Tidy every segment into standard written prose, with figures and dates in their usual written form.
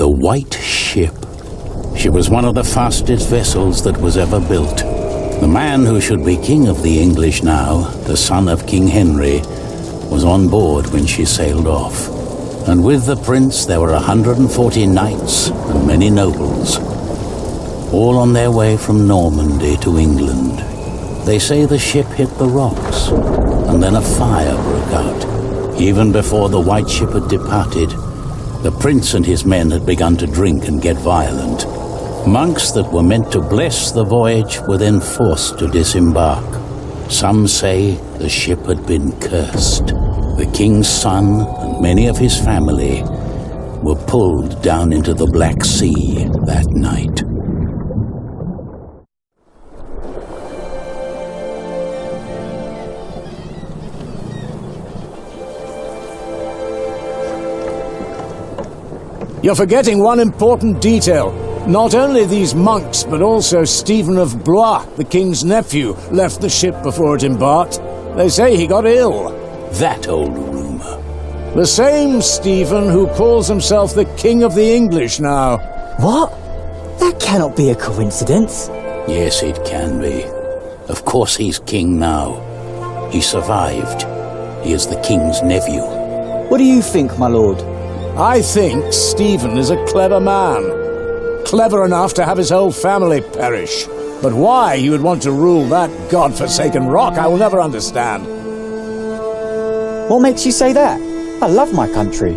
The White Ship. She was one of the fastest vessels that was ever built. The man who should be king of the English now, the son of King Henry, was on board when she sailed off. And with the prince there were 140 knights and many nobles, all on their way from Normandy to England. They say the ship hit the rocks, and then a fire broke out. Even before the White Ship had departed, the prince and his men had begun to drink and get violent. Monks that were meant to bless the voyage were then forced to disembark. Some say the ship had been cursed. The king's son and many of his family were pulled down into the Black Sea that night. You're forgetting one important detail. Not only these monks, but also Stephen of Blois, the king's nephew, left the ship before it embarked. They say he got ill. That old rumor. The same Stephen who calls himself the King of the English now. What? That cannot be a coincidence. Yes, it can be. Of course he's king now. He survived. He is the king's nephew. What do you think, my lord? I think Stephen is a clever man. Clever enough to have his whole family perish. But why he would want to rule that god-forsaken rock, I will never understand. What makes you say that? I love my country.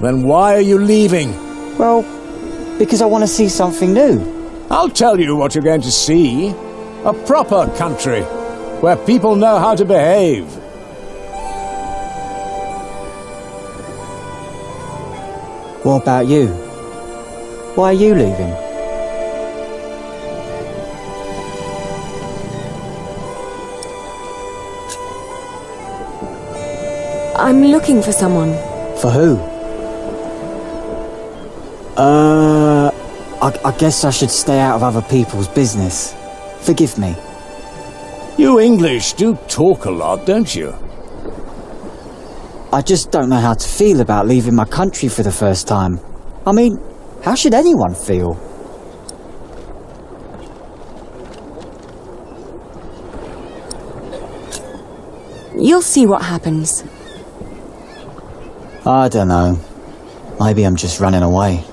Then why are you leaving? Well, because I want to see something new. I'll tell you what you're going to see. A proper country, where people know how to behave. What about you? Why are you leaving? I'm looking for someone. For who? I guess I should stay out of other people's business. Forgive me. You English do talk a lot, don't you? I just don't know how to feel about leaving my country for the first time. I mean, how should anyone feel? You'll see what happens. I don't know. Maybe I'm just running away.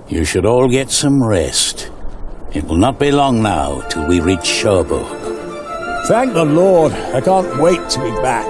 You should all get some rest. It will not be long now till we reach Cherbourg. Thank the Lord. I can't wait to be back.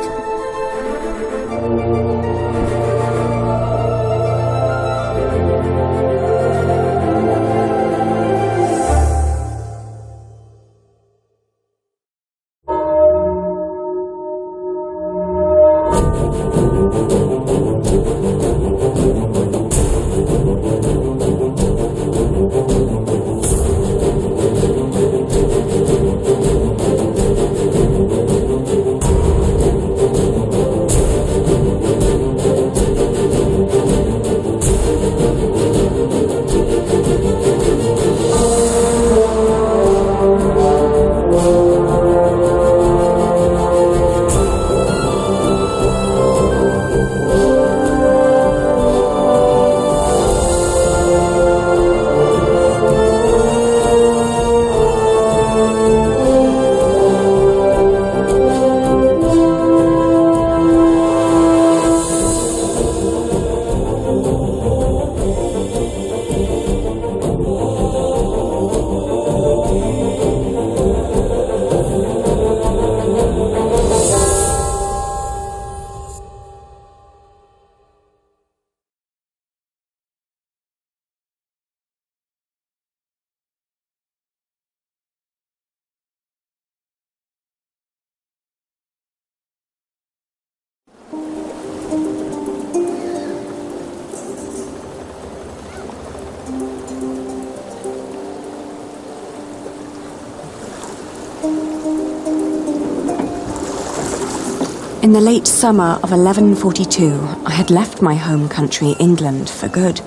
In the late summer of 1142, I had left my home country, England, for good.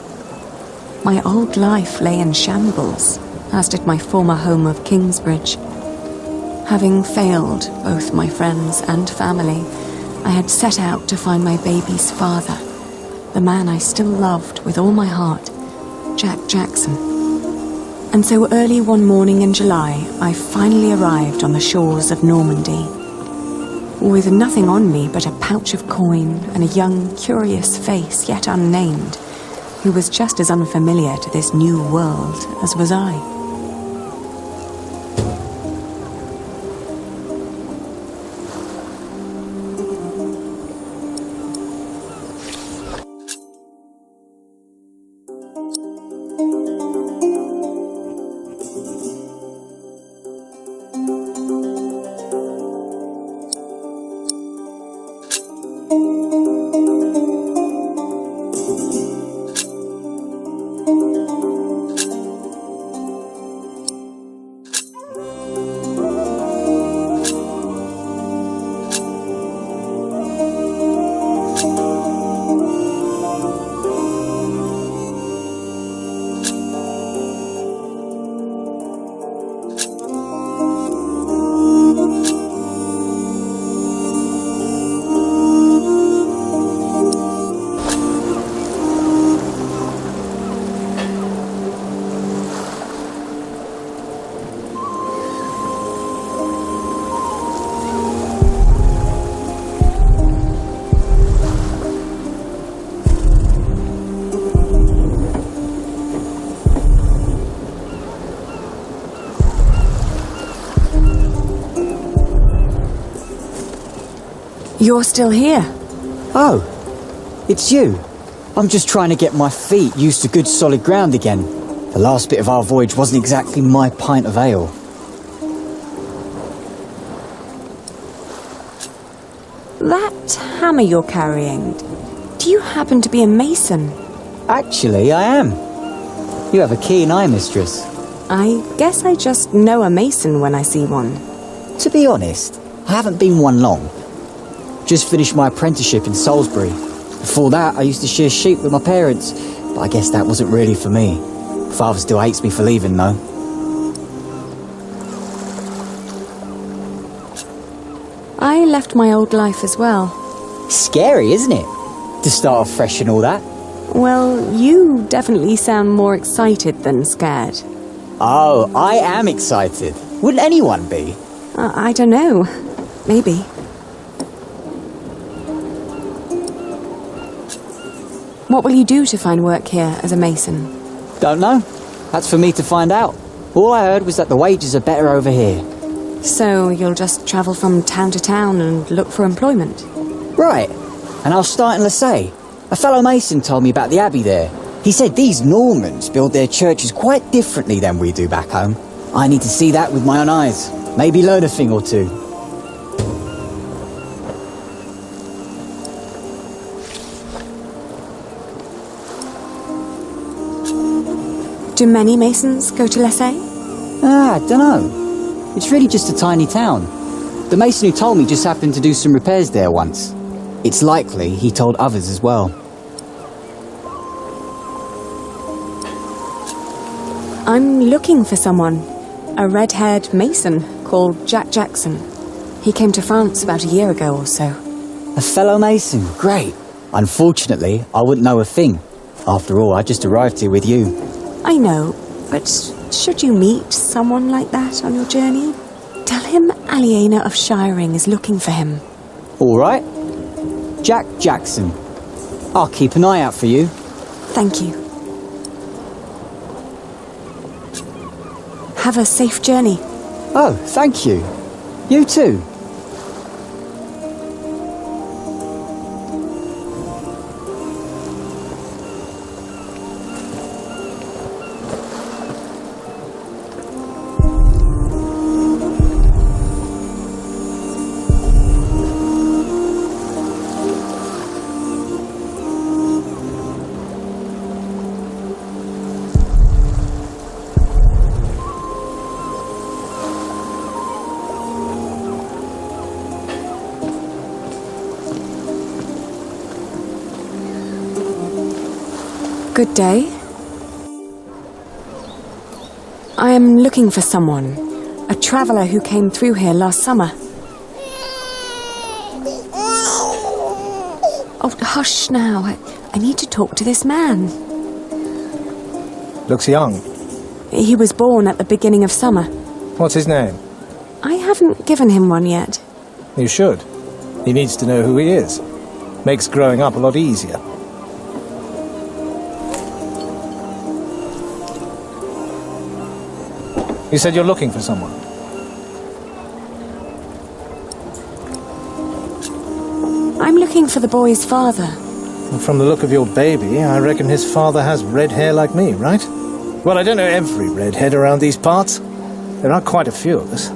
My old life lay in shambles, as did my former home of Kingsbridge. Having failed both my friends and family, I had set out to find my baby's father, the man I still loved with all my heart, Jack Jackson. And so early one morning in July, I finally arrived on the shores of Normandy. With nothing on me but a pouch of coin and a young, curious face yet unnamed, who was just as unfamiliar to this new world as was I. You're still here? Oh, it's you. I'm just trying to get my feet used to good solid ground again. The last bit of our voyage wasn't exactly my pint of ale. That hammer you're carrying, do you happen to be a mason? Actually, I am. You have a keen eye, mistress. I guess I just know a mason when I see one. To be honest, I haven't been one long. Just finished my apprenticeship in Salisbury. Before that, I used to shear sheep with my parents, but I guess that wasn't really for me. Father still hates me for leaving, though. I left my old life as well. Scary, isn't it? To start off fresh and all that. Well, you definitely sound more excited than scared. Oh, I am excited. Wouldn't anyone be? I don't know. Maybe. What will you do to find work here as a mason? Don't know. That's for me to find out. All I heard was that the wages are better over here. So you'll just travel from town to town and look for employment? Right. And I'll start in Lista. A fellow mason told me about the abbey there. He said these Normans build their churches quite differently than we do back home. I need to see that with my own eyes. Maybe learn a thing or two. Do many masons go to Lista? I don't know. It's really just a tiny town. The mason who told me just happened to do some repairs there once. It's likely he told others as well. I'm looking for someone. A red-haired mason called Jack Jackson. He came to France about a year ago or so. A fellow mason? Great. Unfortunately, I wouldn't know a thing. After all, I just arrived here with you. I know, but should you meet someone like that on your journey, tell him Aliena of Shiring is looking for him. All right. Jack Jackson. I'll keep an eye out for you. Thank you. Have a safe journey. Oh, thank you. You too. Good day. I am looking for someone. A traveller who came through here last summer. Oh, hush now. I need to talk to this man. Looks young. He was born at the beginning of summer. What's his name? I haven't given him one yet. You should. He needs to know who he is. Makes growing up a lot easier. You said you're looking for someone. I'm looking for the boy's father. And from the look of your baby, I reckon his father has red hair like me, right? Well, I don't know every redhead around these parts. There are quite a few of us.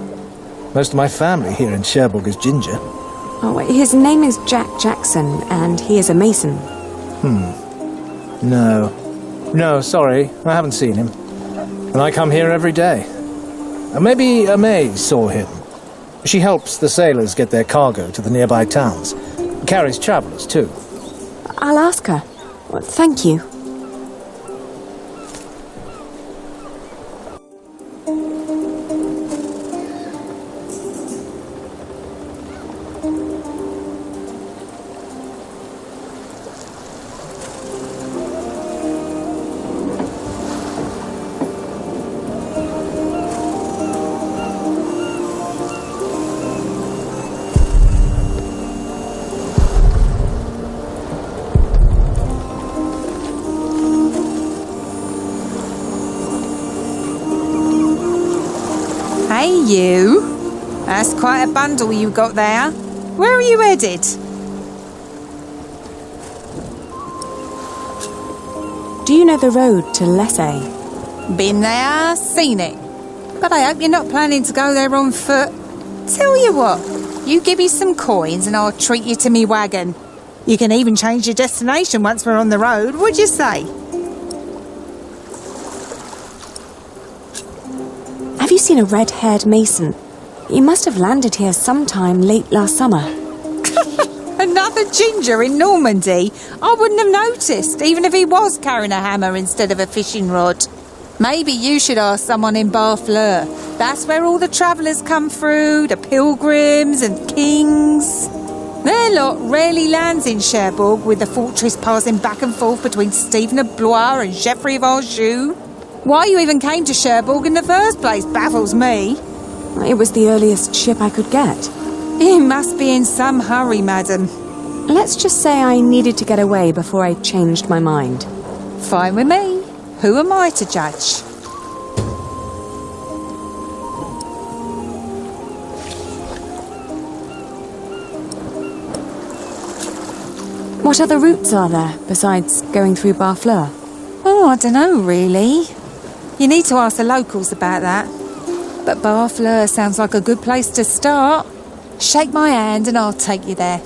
Most of my family here in Cherbourg is ginger. Oh, his name is Jack Jackson, and he is a mason. No, sorry, I haven't seen him. And I come here every day. Maybe May saw him. She helps the sailors get their cargo to the nearby towns. Carries travellers, too. I'll ask her. Well, thank you. Hey, you. That's quite a bundle you got there. Where are you headed? Do you know the road to Lissa? Been there, seen it. But I hope you're not planning to go there on foot. Tell you what, you give me some coins and I'll treat you to me wagon. You can even change your destination once we're on the road, would you say? Have you seen a red-haired mason? He must have landed here sometime late last summer. Another ginger in Normandy? I wouldn't have noticed, even if he was carrying a hammer instead of a fishing rod. Maybe you should ask someone in Barfleur. That's where all the travellers come through, the pilgrims and kings. Their lot rarely lands in Cherbourg, with the fortress passing back and forth between Stephen of Blois and Geoffrey of Anjou. Why you even came to Cherbourg in the first place baffles me. It was the earliest ship I could get. You must be in some hurry, madam. Let's just say I needed to get away before I changed my mind. Fine with me. Who am I to judge? What other routes are there besides going through Barfleur? Oh, I don't know, really. You need to ask the locals about that. But Barfleur sounds like a good place to start. Shake my hand and I'll take you there.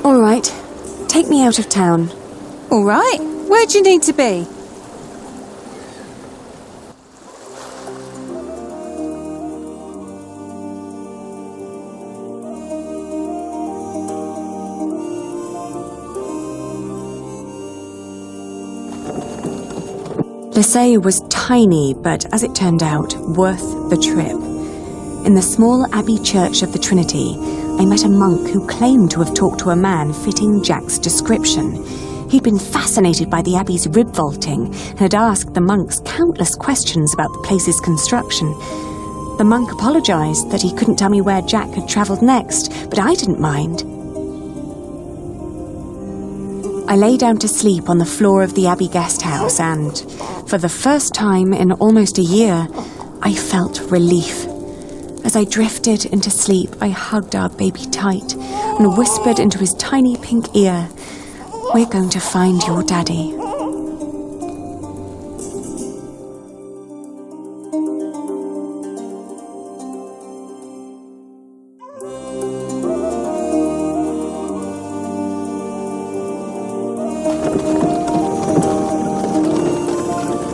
All right. Take me out of town. All right. Where do you need to be? Lissa was tiny, but as it turned out, worth the trip. In the small abbey church of the Trinity, I met a monk who claimed to have talked to a man fitting Jack's description. He'd been fascinated by the abbey's rib vaulting and had asked the monks countless questions about the place's construction. The monk apologised that he couldn't tell me where Jack had travelled next, but I didn't mind. I lay down to sleep on the floor of the Abbey guest house and, for the first time in almost a year, I felt relief. As I drifted into sleep, I hugged our baby tight and whispered into his tiny pink ear, "We're going to find your daddy."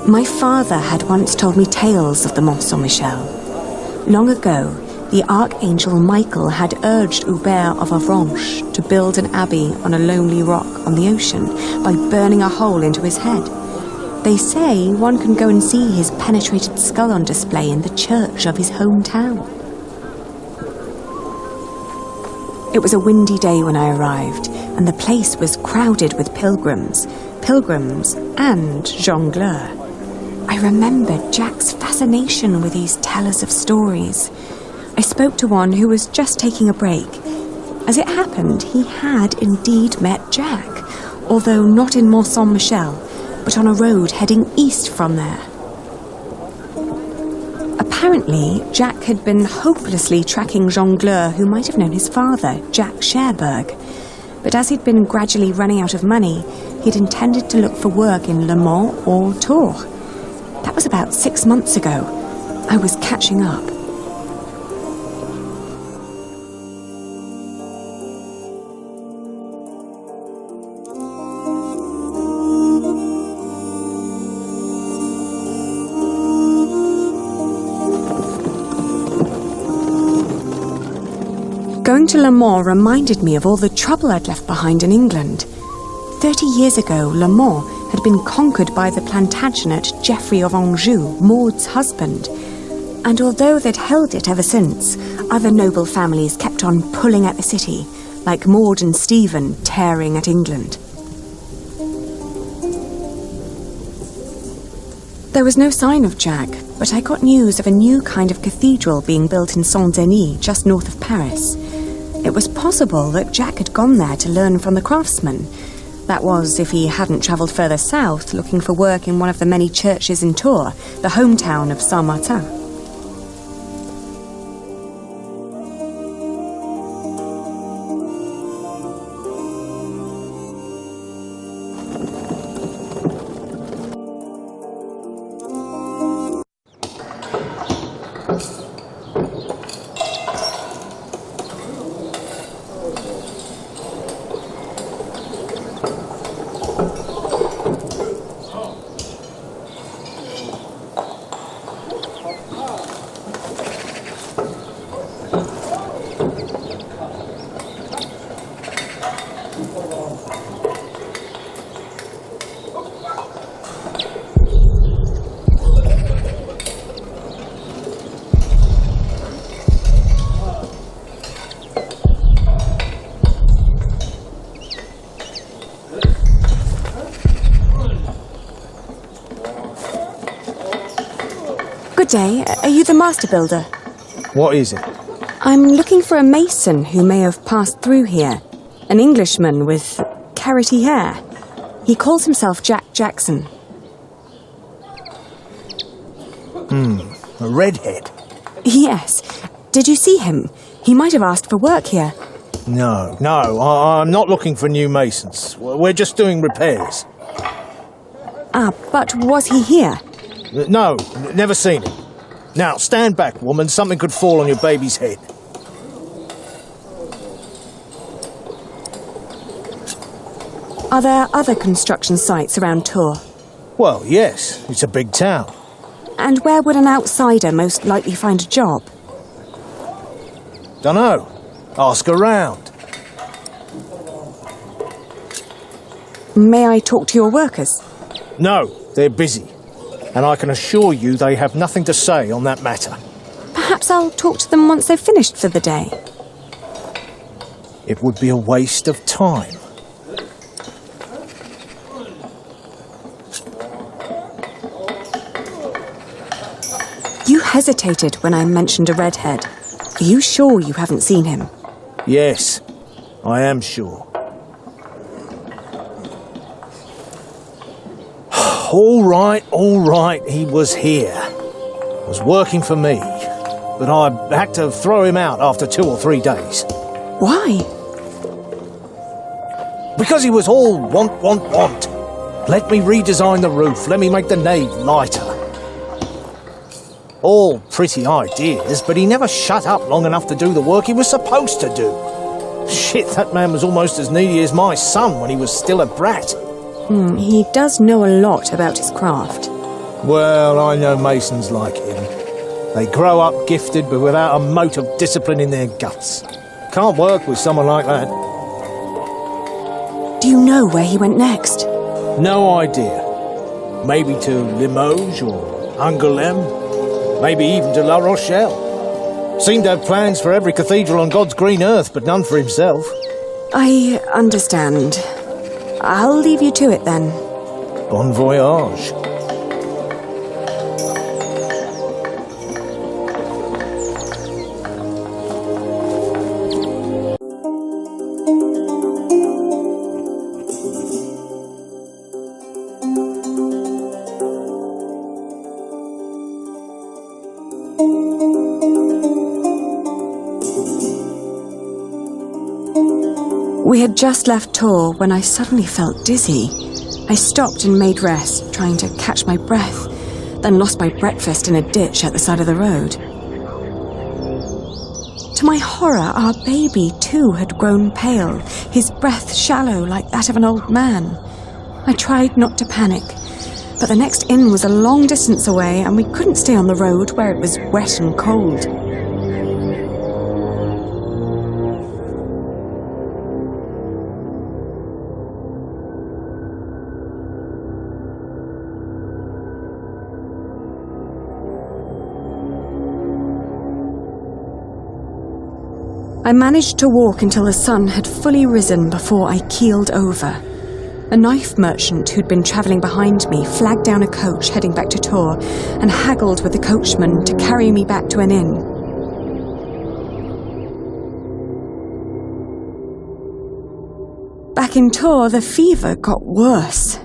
My father had once told me tales of the Mont Saint-Michel. Long ago, the Archangel Michael had urged Hubert of Avranches to build an abbey on a lonely rock on the ocean by burning a hole into his head. They say one can go and see his penetrated skull on display in the church of his hometown. It was a windy day when I arrived, and the place was crowded with pilgrims and jongleurs. I remembered Jack's fascination with these tellers of stories. I spoke to one who was just taking a break. As it happened, he had indeed met Jack, although not in Mont Saint-Michel, but on a road heading east from there. Apparently, Jack had been hopelessly tracking jongleur who might have known his father, Jack Cherbourg. But as he'd been gradually running out of money, he'd intended to look for work in Le Mans or Tours. That was about 6 months ago. I was catching up. Going to Le Mans reminded me of all the trouble I'd left behind in England. 30 years ago, Le Mans had been conquered by the Plantagenet Geoffrey of Anjou, Maud's husband. And although they'd held it ever since, other noble families kept on pulling at the city, like Maud and Stephen tearing at England. There was no sign of Jack, but I got news of a new kind of cathedral being built in Saint-Denis, just north of Paris. It was possible that Jack had gone there to learn from the craftsmen. That was, if he hadn't travelled further south, looking for work in one of the many churches in Tours, the hometown of Saint-Martin. Good day. Are you the master builder? What is it? I'm looking for a mason who may have passed through here. An Englishman with carroty hair. He calls himself Jack Jackson. A redhead? Yes. Did you see him? He might have asked for work here. No, I'm not looking for new masons. We're just doing repairs. Ah, but was he here? No, never seen him. Now, stand back, woman. Something could fall on your baby's head. Are there other construction sites around Tours? Well, yes. It's a big town. And where would an outsider most likely find a job? Dunno. Ask around. May I talk to your workers? No, they're busy. And I can assure you they have nothing to say on that matter. Perhaps I'll talk to them once they've finished for the day. It would be a waste of time. You hesitated when I mentioned a redhead. Are you sure you haven't seen him? Yes, I am sure. All right, he was here. Was working for me. But I had to throw him out after 2 or 3 days. Why? Because he was all want. Let me redesign the roof, let me make the nave lighter. All pretty ideas, but he never shut up long enough to do the work he was supposed to do. Shit, that man was almost as needy as my son when he was still a brat. He does know a lot about his craft. Well, I know masons like him. They grow up gifted but without a mote of discipline in their guts. Can't work with someone like that. Do you know where he went next? No idea. Maybe to Limoges or Angoulême. Maybe even to La Rochelle. Seemed to have plans for every cathedral on God's green earth, but none for himself. I understand. I'll leave you to it then. Bon voyage. We had just left Tor when I suddenly felt dizzy. I stopped and made rest, trying to catch my breath, then lost my breakfast in a ditch at the side of the road. To my horror, our baby too had grown pale, his breath shallow like that of an old man. I tried not to panic, but the next inn was a long distance away and we couldn't stay on the road where it was wet and cold. I managed to walk until the sun had fully risen before I keeled over. A knife merchant who'd been travelling behind me flagged down a coach heading back to Tor and haggled with the coachman to carry me back to an inn. Back in Tor, the fever got worse.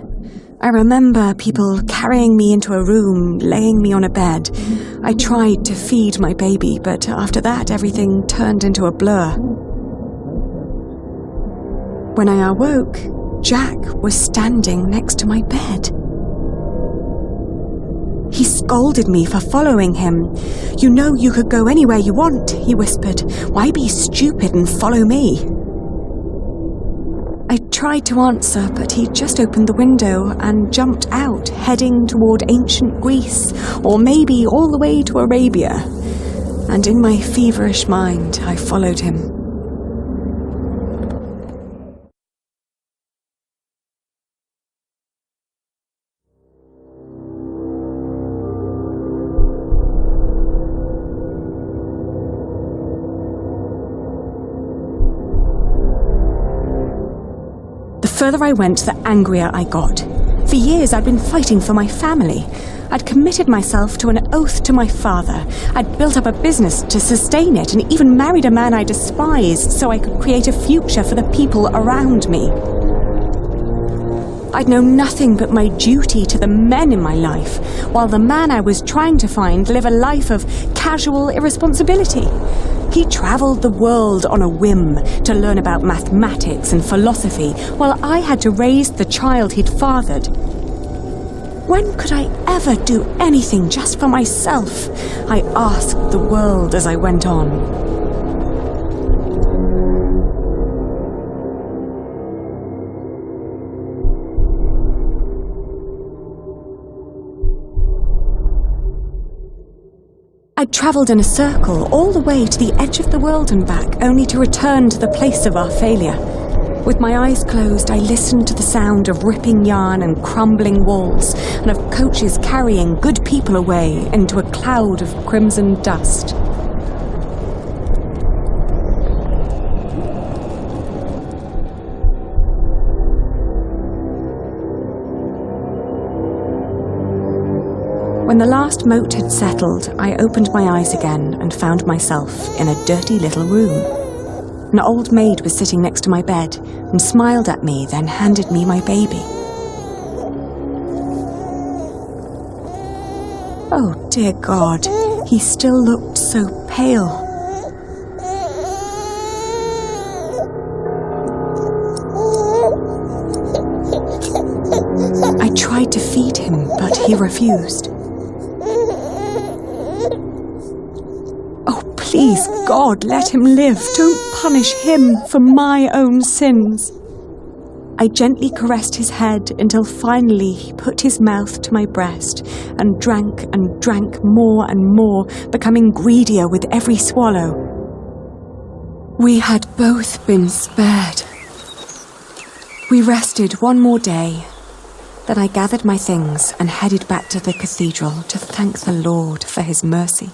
I remember people carrying me into a room, laying me on a bed. I tried to feed my baby, but after that everything turned into a blur. When I awoke, Jack was standing next to my bed. He scolded me for following him. "You know you could go anywhere you want," he whispered. "Why be stupid and follow me?" I tried to answer, but he just opened the window and jumped out, heading toward ancient Greece, or maybe all the way to Arabia. And in my feverish mind, I followed him. The further I went, the angrier I got. For years I'd been fighting for my family. I'd committed myself to an oath to my father. I'd built up a business to sustain it and even married a man I despised so I could create a future for the people around me. I'd known nothing but my duty to the men in my life, while the man I was trying to find lived a life of casual irresponsibility. He travelled the world on a whim to learn about mathematics and philosophy, while I had to raise the child he'd fathered. When could I ever do anything just for myself? I asked the world as I went on. I'd travelled in a circle all the way to the edge of the world and back, only to return to the place of our failure. With my eyes closed, I listened to the sound of ripping yarn and crumbling walls, and of coaches carrying good people away into a cloud of crimson dust. When the last moat had settled, I opened my eyes again and found myself in a dirty little room. An old maid was sitting next to my bed and smiled at me, then handed me my baby. Oh, dear God, he still looked so pale. I tried to feed him, but he refused. Please, God, let him live. Don't punish him for my own sins. I gently caressed his head until finally he put his mouth to my breast and drank more and more, becoming greedier with every swallow. We had both been spared. We rested one more day. Then I gathered my things and headed back to the cathedral to thank the Lord for his mercy.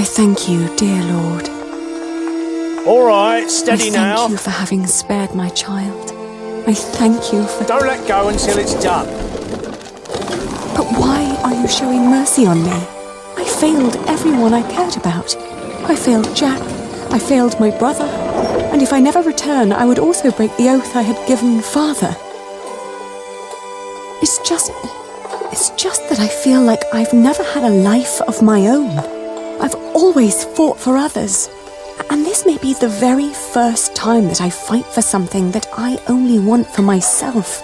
thank you, dear Lord. All right, steady I now. thank you for having spared my child. I thank you for... Don't let go until it's done. But why are you showing mercy on me? I failed everyone I cared about. I failed Jack. I failed my brother. And if I never return, I would also break the oath I had given Father. It's just that I feel like I've never had a life of my own. I've always fought for others. And this may be the very first time that I fight for something that I only want for myself.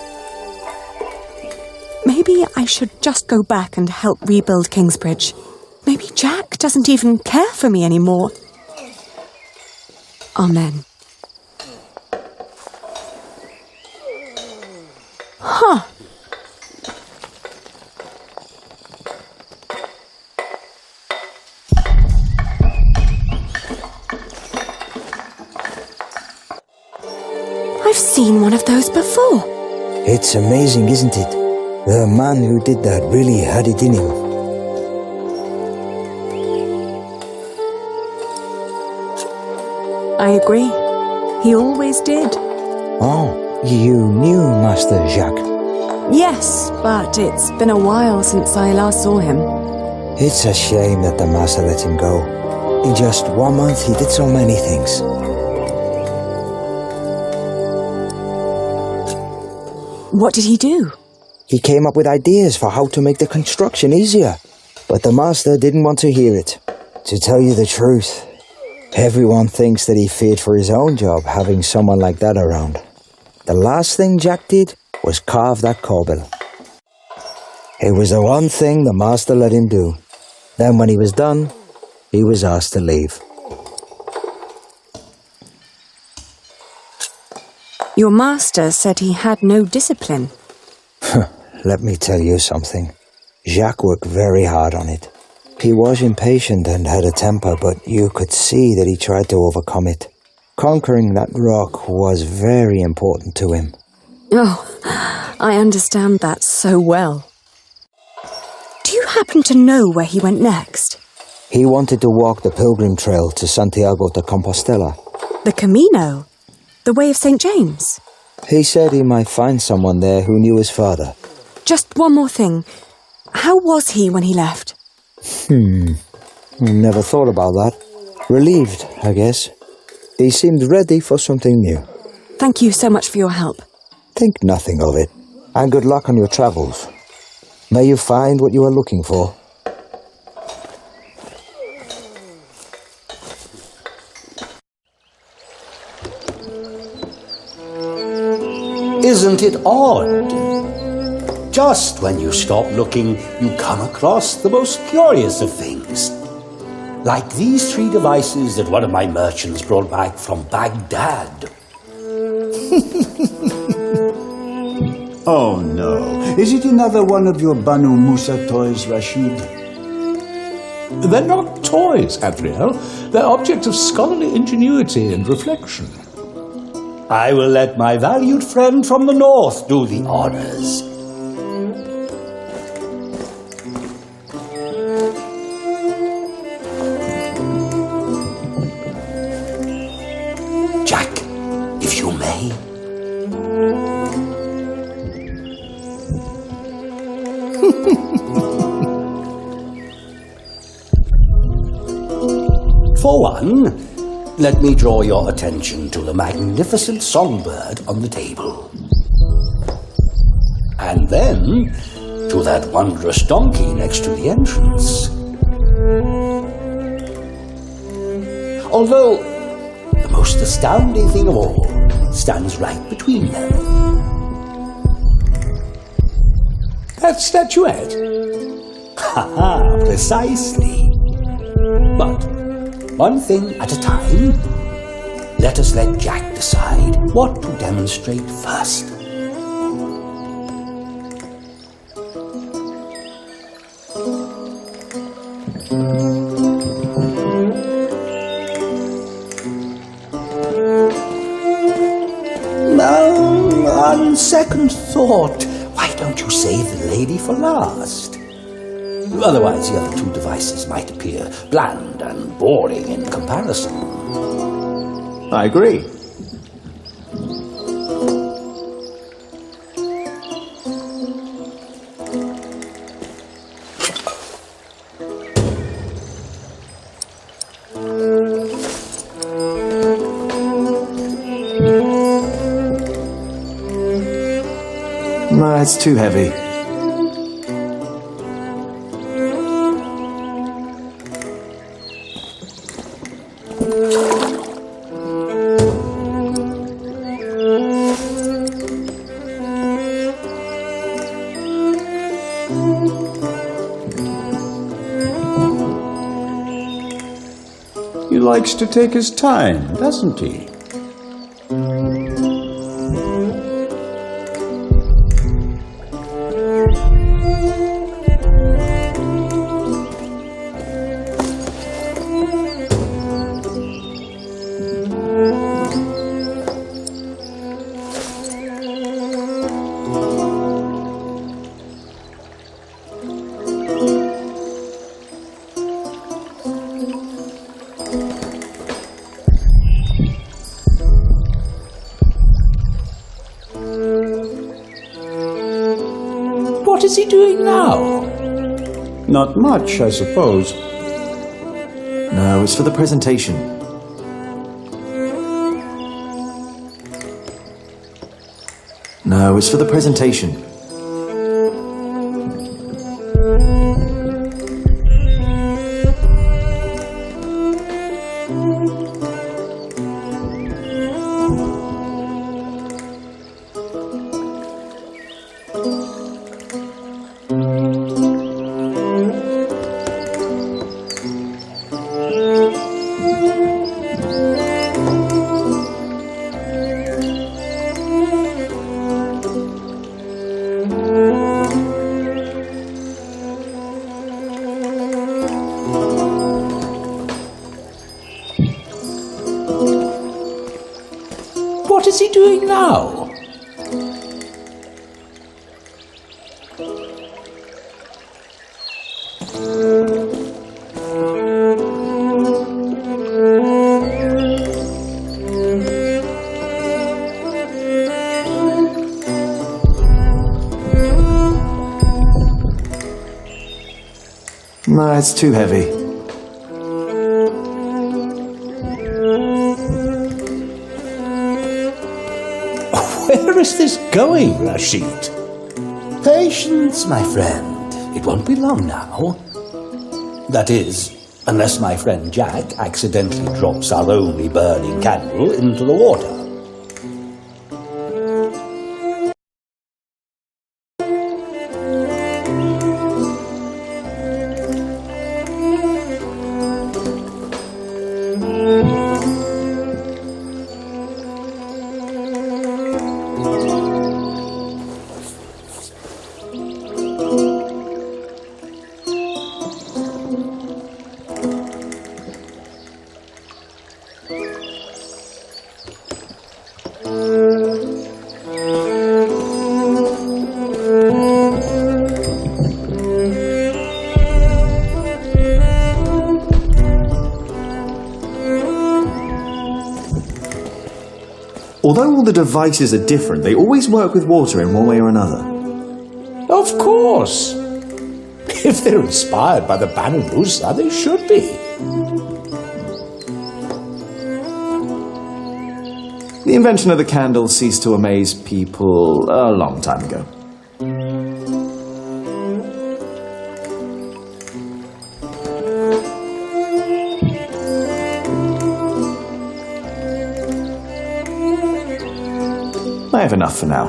Maybe I should just go back and help rebuild Kingsbridge. Maybe Jack doesn't even care for me anymore. Amen. Huh. I've seen one of those before. It's amazing, isn't it? The man who did that really had it in him. I agree. He always did. Oh, you knew Master Jacques. Yes, but it's been a while since I last saw him. It's a shame that the Master let him go. In just 1 month he did so many things. What did he do? He came up with ideas for how to make the construction easier. But the Master didn't want to hear it. To tell you the truth, everyone thinks that he feared for his own job having someone like that around. The last thing Jack did was carve that corbel. It was the one thing the Master let him do. Then when he was done, he was asked to leave. Your master said he had no discipline. Let me tell you something. Jacques worked very hard on it. He was impatient and had a temper, but you could see that he tried to overcome it. Conquering that rock was very important to him. Oh, I understand that so well. Do you happen to know where he went next? He wanted to walk the pilgrim trail to Santiago de Compostela. The Camino? The Way of St. James? He said he might find someone there who knew his father. Just one more thing. How was he when he left? Never thought about that. Relieved, I guess. He seemed ready for something new. Thank you so much for your help. Think nothing of it. And good luck on your travels. May you find what you are looking for. Isn't it odd? Just when you stop looking, you come across the most curious of things. Like these 3 devices that one of my merchants brought back from Baghdad. Oh no. Is it another one of your Banu Musa toys, Rashid? They're not toys, Adriel. They're objects of scholarly ingenuity and reflection. I will let my valued friend from the north do the honors. Jack, if you may. For one, let me draw your attention to the magnificent songbird on the table. And then to that wondrous donkey next to the entrance. Although the most astounding thing of all stands right between them. That statuette? Ha-ha, precisely. But one thing at a time, let us let Jack decide what to demonstrate first. On second thought, why don't you save the lady for last? Otherwise, the other two devices might appear bland and boring in comparison. I agree. No, it's too heavy. He likes to take his time, doesn't he? What is he doing now? Not much, I suppose. No, it's for the presentation. No, it's for the presentation. What is he doing now? No, it's too heavy. Where is this going, Rashid? Patience, my friend. It won't be long now. That is, unless my friend Jack accidentally drops our only burning candle into the water. Although all the devices are different, they always work with water in one way or another. Of course. If they're inspired by the Banu Musa, they should be. The invention of the candle ceased to amaze people a long time ago. I have enough for now.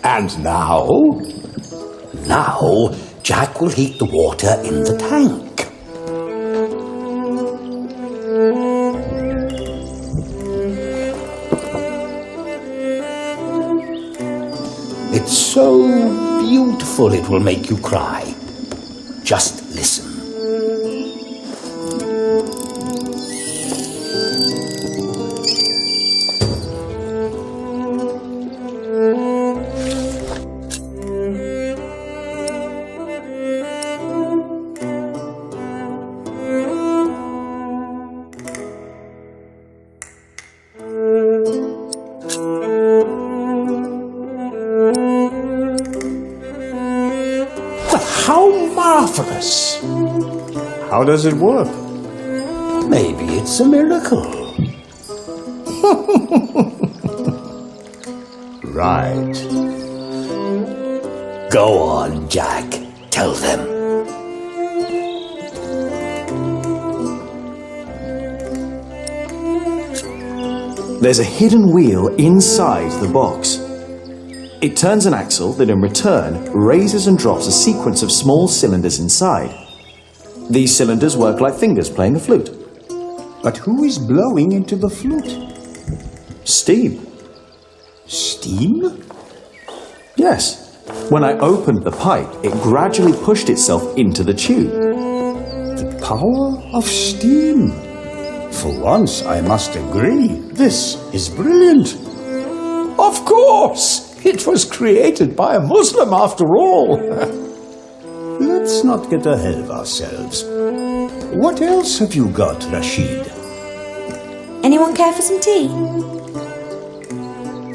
And now? Now, Jack will heat the water in the tank. It's so beautiful it will make you cry. Just listen. How does it work? Maybe it's a miracle. Right. Go on, Jack. Tell them. There's a hidden wheel inside the box. It turns an axle that in return raises and drops a sequence of small cylinders inside. These cylinders work like fingers playing a flute. But who is blowing into the flute? Steam. Steam? Yes. When I opened the pipe, it gradually pushed itself into the tube. The power of steam. For once, I must agree, this is brilliant. Of course! It was created by a Muslim after all. Let's not get ahead of ourselves. What else have you got, Rashid? Anyone care for some tea?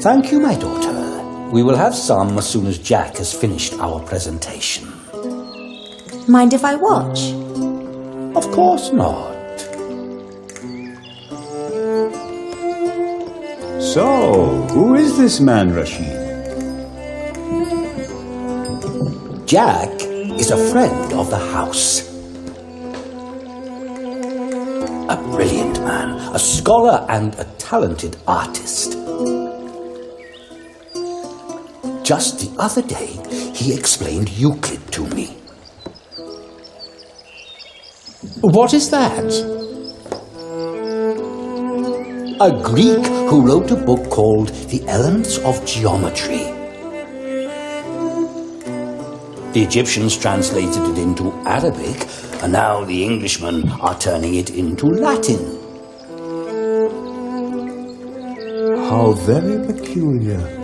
Thank you, my daughter. We will have some as soon as Jack has finished our presentation. Mind if I watch? Of course not. So, who is this man, Rashid? Jack is a friend of the house. A brilliant man, a scholar and a talented artist. Just the other day, he explained Euclid to me. What is that? A Greek who wrote a book called The Elements of Geometry. The Egyptians translated it into Arabic, and now the Englishmen are turning it into Latin. How very peculiar.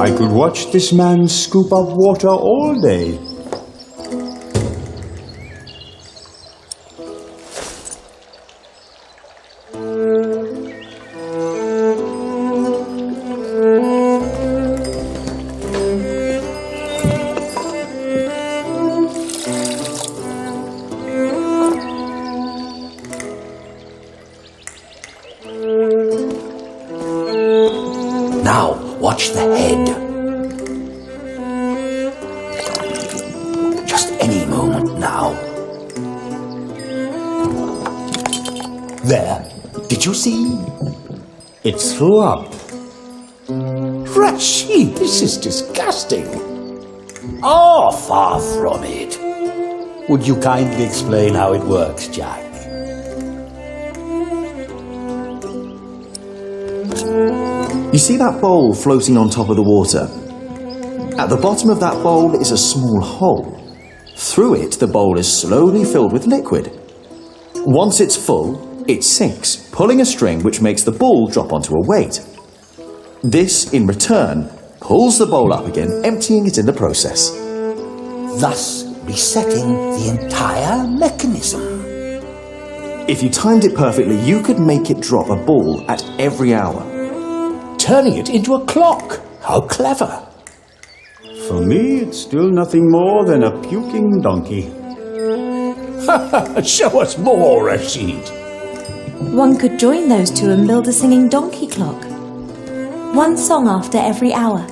I could watch this man scoop up water all day. Now, watch the head. Just any moment now. There. Did you see? It threw up. Rashid, this is disgusting. Oh, far from it. Would you kindly explain how it works, Jack? You see that bowl floating on top of the water? At the bottom of that bowl is a small hole. Through it, the bowl is slowly filled with liquid. Once it's full, it sinks, pulling a string which makes the ball drop onto a weight. This, in return, pulls the bowl up again, emptying it in the process. Thus resetting the entire mechanism. If you timed it perfectly, you could make it drop a ball at every hour. Turning it into a clock. How clever. For me, it's still nothing more than a puking donkey. Show us more, Rashid. One could join those two and build a singing donkey clock. One song after every hour.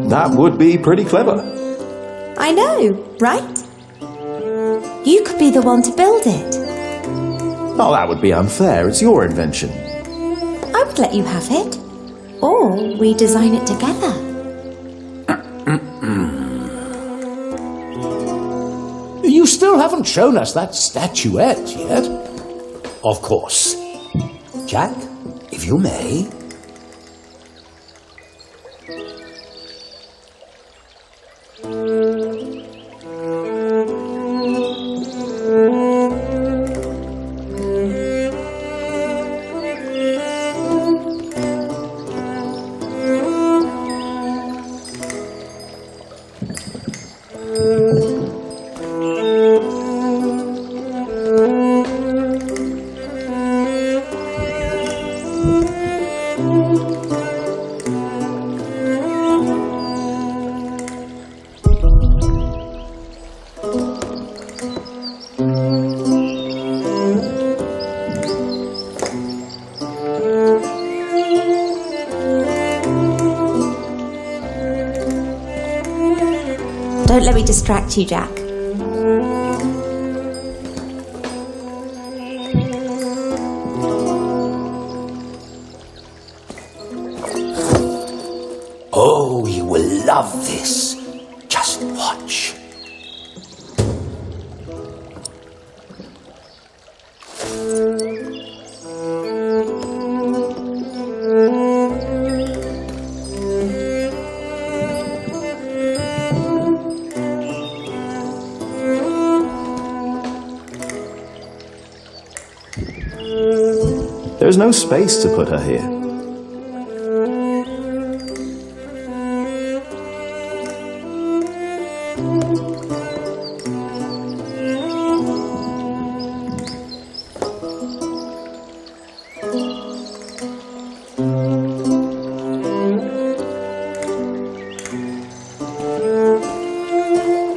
That would be pretty clever. I know, right? You could be the one to build it. Oh, that would be unfair. It's your invention. I would let you have it. Or we design it together. You still haven't shown us that statuette yet. Of course. Jack, if you may. Don't let me distract you, Jack. Oh, you will love this. Just watch. There is no space to put her here.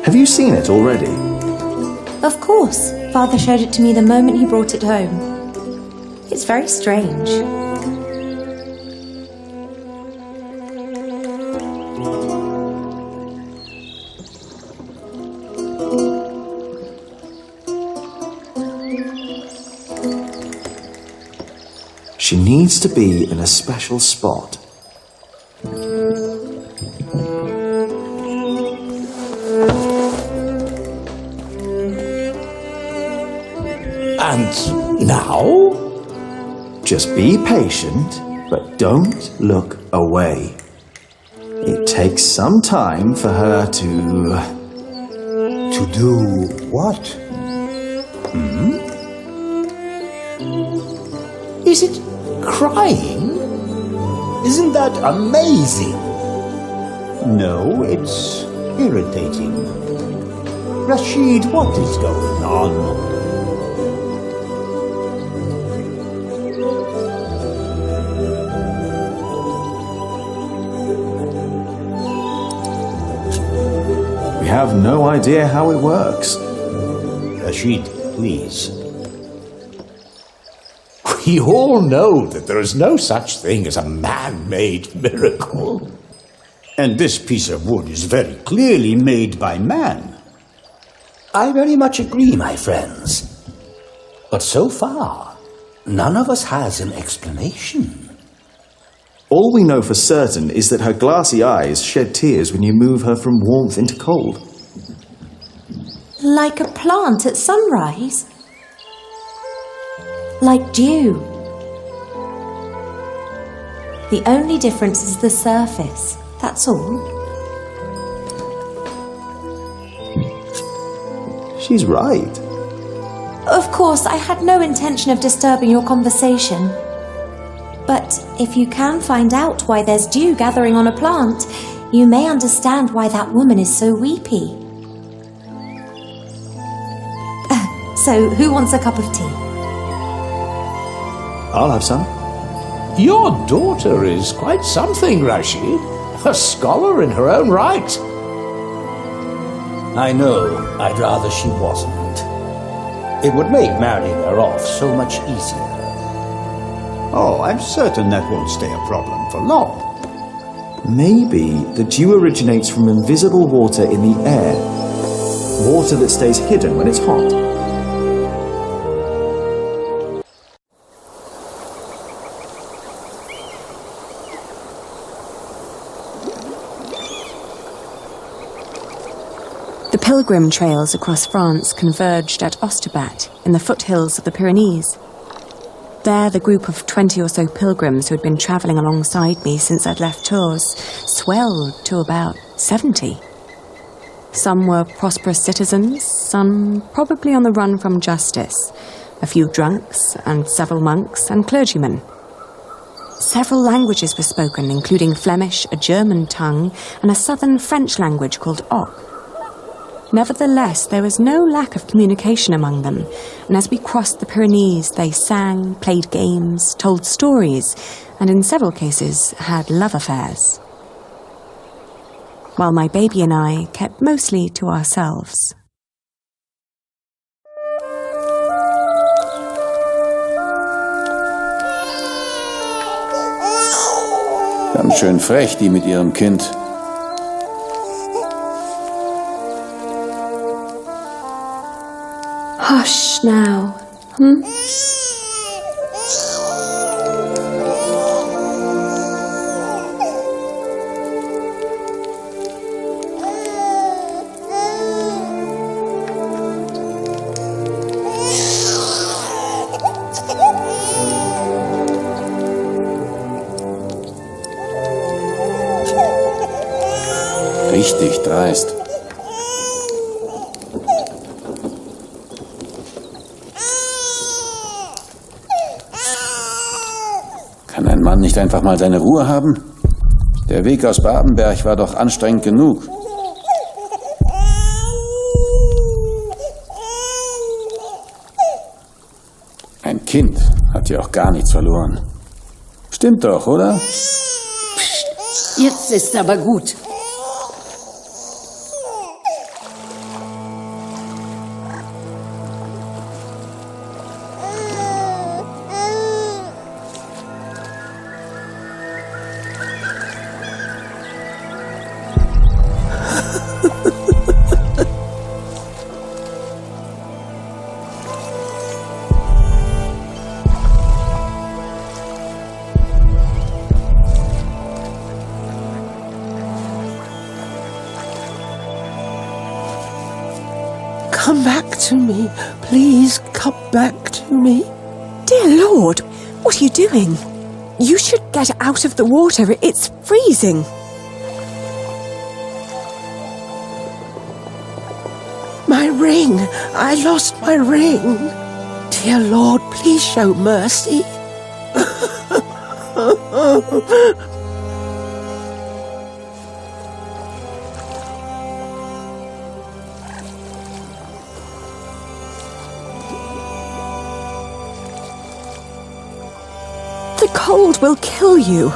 Have you seen it already? Of course. Father showed it to me the moment he brought it home. It's very strange. She needs to be in a special spot. And now? Just be patient, but don't look away. It takes some time for her to... To do what? Is it crying? Isn't that amazing? No, it's irritating. Rashid, what is going on? We have no idea how it works. Rashid, please. We all know that there is no such thing as a man-made miracle. And this piece of wood is very clearly made by man. I very much agree, my friends. But so far, none of us has an explanation. All we know for certain is that her glassy eyes shed tears when you move her from warmth into cold. Like a plant at sunrise. Like dew. The only difference is the surface, that's all. She's right. Of course, I had no intention of disturbing your conversation. But if you can find out why there's dew gathering on a plant, you may understand why that woman is so weepy. So, who wants a cup of tea? I'll have some. Your daughter is quite something, Rashid. A scholar in her own right. I know I'd rather she wasn't. It would make marrying her off so much easier. Oh, I'm certain that won't stay a problem for long. Maybe the dew originates from invisible water in the air. Water that stays hidden when it's hot. The pilgrim trails across France converged at Osterbat in the foothills of the Pyrenees. There, the group of 20 or so pilgrims who had been travelling alongside me since I'd left Tours swelled to about 70. Some were prosperous citizens, some probably on the run from justice, a few drunks and several monks and clergymen. Several languages were spoken, including Flemish, a German tongue, and a southern French language called Oc. Nevertheless, there was no lack of communication among them, and as we crossed the Pyrenees, they sang, played games, told stories, and in several cases had love affairs. While my baby and I kept mostly to ourselves. Ganz schön frech, die mit ihrem Kind. Hush now, hmm? Richtig dreist. Kann ein Mann nicht einfach mal seine Ruhe haben? Der Weg aus Babenberg war doch anstrengend genug. Ein Kind hat ja auch gar nichts verloren. Stimmt doch, oder? Psst, jetzt ist aber gut. Come back to me. Please come back to me. Dear Lord, what are you doing? You should get out of the water. It's freezing. My ring. I lost my ring. Dear Lord, please show mercy. The cold will kill you.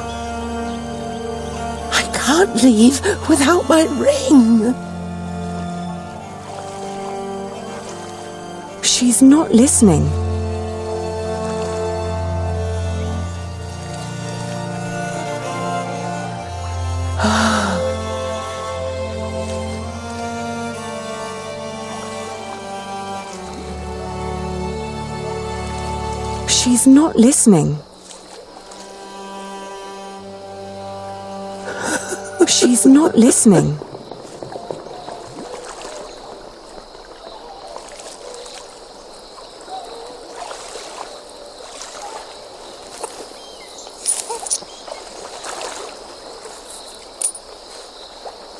I can't leave without my ring. She's not listening. She's not listening. She's not listening.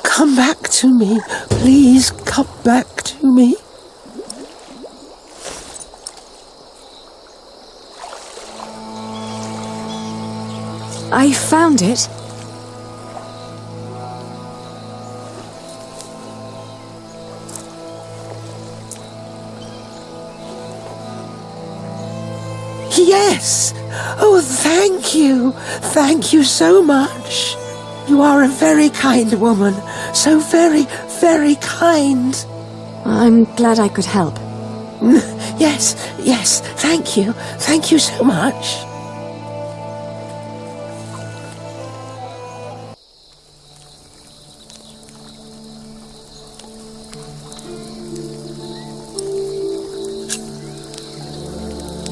Come back to me. Please come back to me. I found it. Yes! Oh, thank you! Thank you so much! You are a very kind woman. So very, very kind. I'm glad I could help. Yes, yes, thank you. Thank you so much.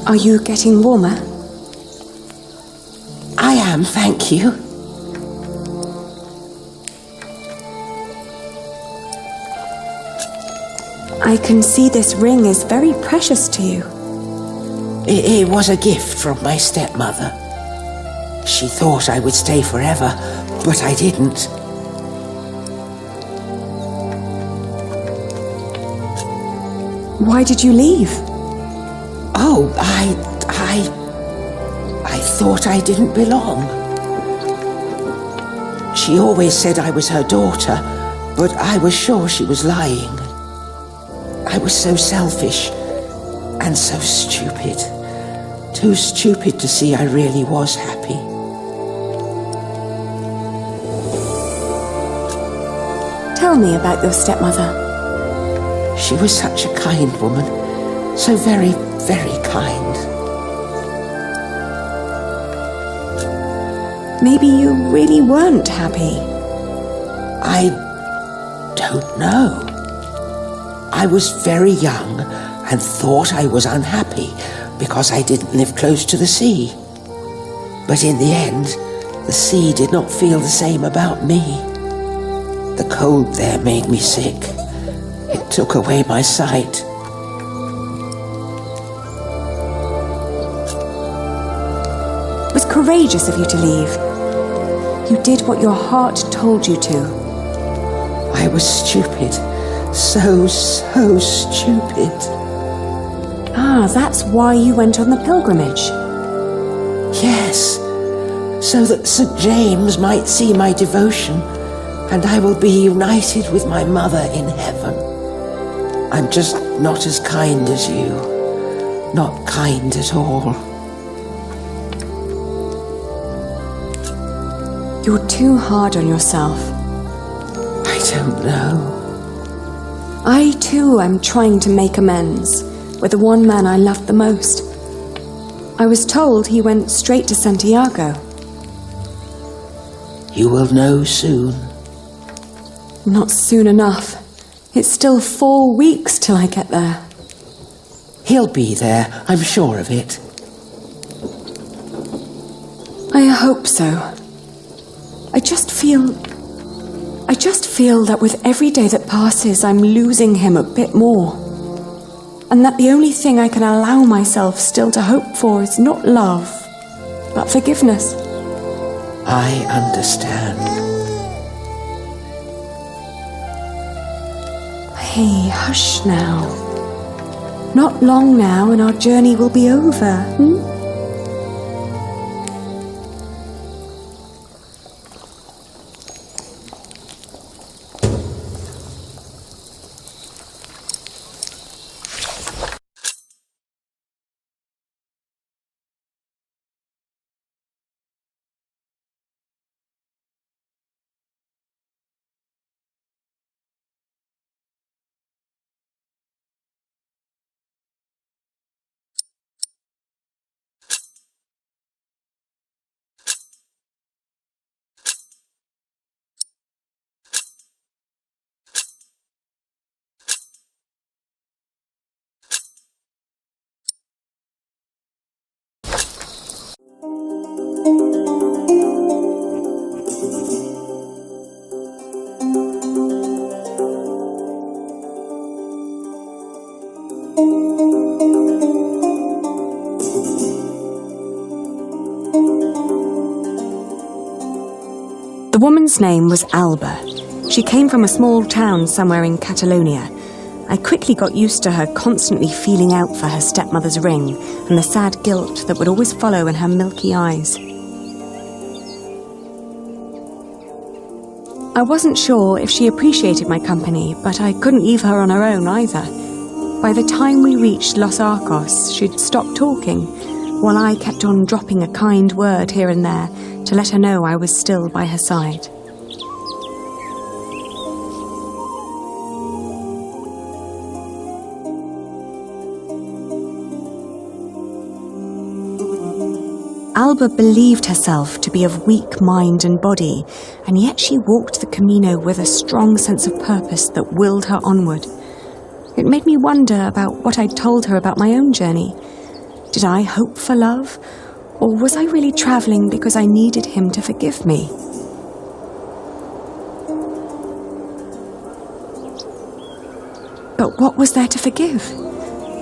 Are you getting warmer? I am, thank you. I can see this ring is very precious to you. It was a gift from my stepmother. She thought I would stay forever, but I didn't. Why did you leave? Oh, I thought I didn't belong. She always said I was her daughter, but I was sure she was lying. I was so selfish and so stupid. Too stupid to see I really was happy. Tell me about your stepmother. She was such a kind woman. So very, very kind. Maybe you really weren't happy. I don't know. I was very young and thought I was unhappy because I didn't live close to the sea. But in the end, the sea did not feel the same about me. The cold there made me sick. It took away my sight. It was courageous of you to leave. You did what your heart told you to. I was stupid. So stupid. Ah, that's why you went on the pilgrimage. Yes, so that St. James might see my devotion, and I will be united with my mother in heaven. I'm just not as kind as you. Not kind at all. You're too hard on yourself. I don't know. I too am trying to make amends with the one man I loved the most. I was told he went straight to Santiago. You will know soon. Not soon enough. It's still 4 weeks till I get there. He'll be there, I'm sure of it. I hope so. I just feel that with every day that passes, I'm losing him a bit more. And that the only thing I can allow myself still to hope for is not love, but forgiveness. I understand. Hey, hush now. Not long now and our journey will be over, The woman's name was Alba. She came from a small town somewhere in Catalonia. I quickly got used to her constantly feeling out for her stepmother's ring and the sad guilt that would always follow in her milky eyes. I wasn't sure if she appreciated my company, but I couldn't leave her on her own either. By the time we reached Los Arcos, she'd stopped talking, while I kept on dropping a kind word here and there to let her know I was still by her side. Alba believed herself to be of weak mind and body, and yet she walked the Camino with a strong sense of purpose that willed her onward. It made me wonder about what I'd told her about my own journey. Did I hope for love, or was I really traveling because I needed him to forgive me? But what was there to forgive?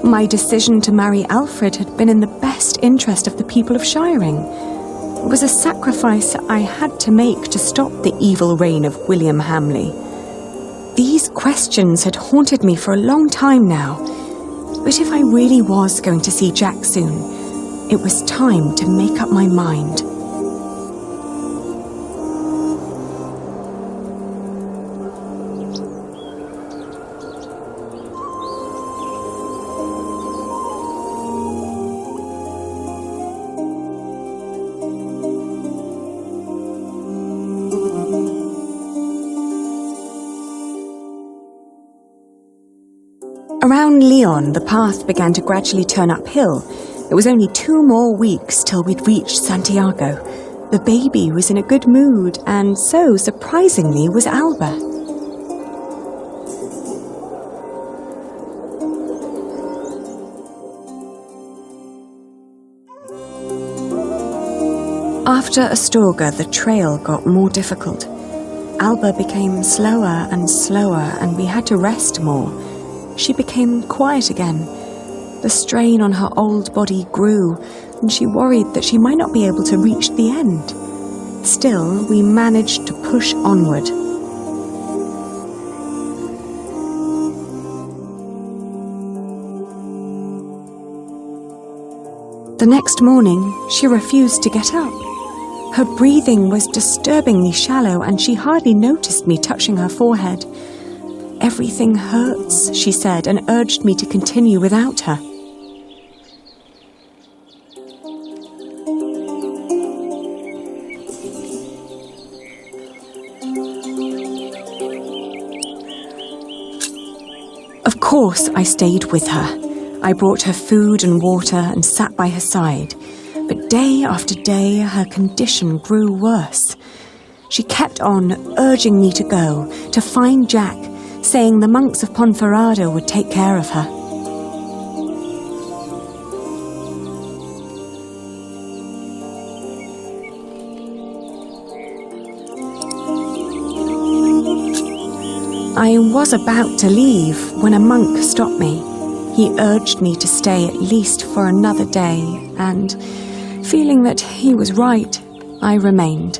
My decision to marry Alfred had been in the best interest of the people of Shiring. It was a sacrifice I had to make to stop the evil reign of William Hamley. These questions had haunted me for a long time now. But if I really was going to see Jack soon, it was time to make up my mind. Around Lyon, the path began to gradually turn uphill. It was only 2 more weeks till we'd reached Santiago. The baby was in a good mood, and so, surprisingly, was Alba. After Astorga, the trail got more difficult. Alba became slower and slower, and we had to rest more. She became quiet again. The strain on her old body grew, and she worried that she might not be able to reach the end. Still, we managed to push onward. The next morning, she refused to get up. Her breathing was disturbingly shallow, and she hardly noticed me touching her forehead. Everything hurts, she said, and urged me to continue without her. Of course, I stayed with her. I brought her food and water and sat by her side. But day after day, her condition grew worse. She kept on urging me to go, to find Jack, saying the monks of Ponferrada would take care of her. I was about to leave when a monk stopped me. He urged me to stay at least for another day, and, feeling that he was right, I remained.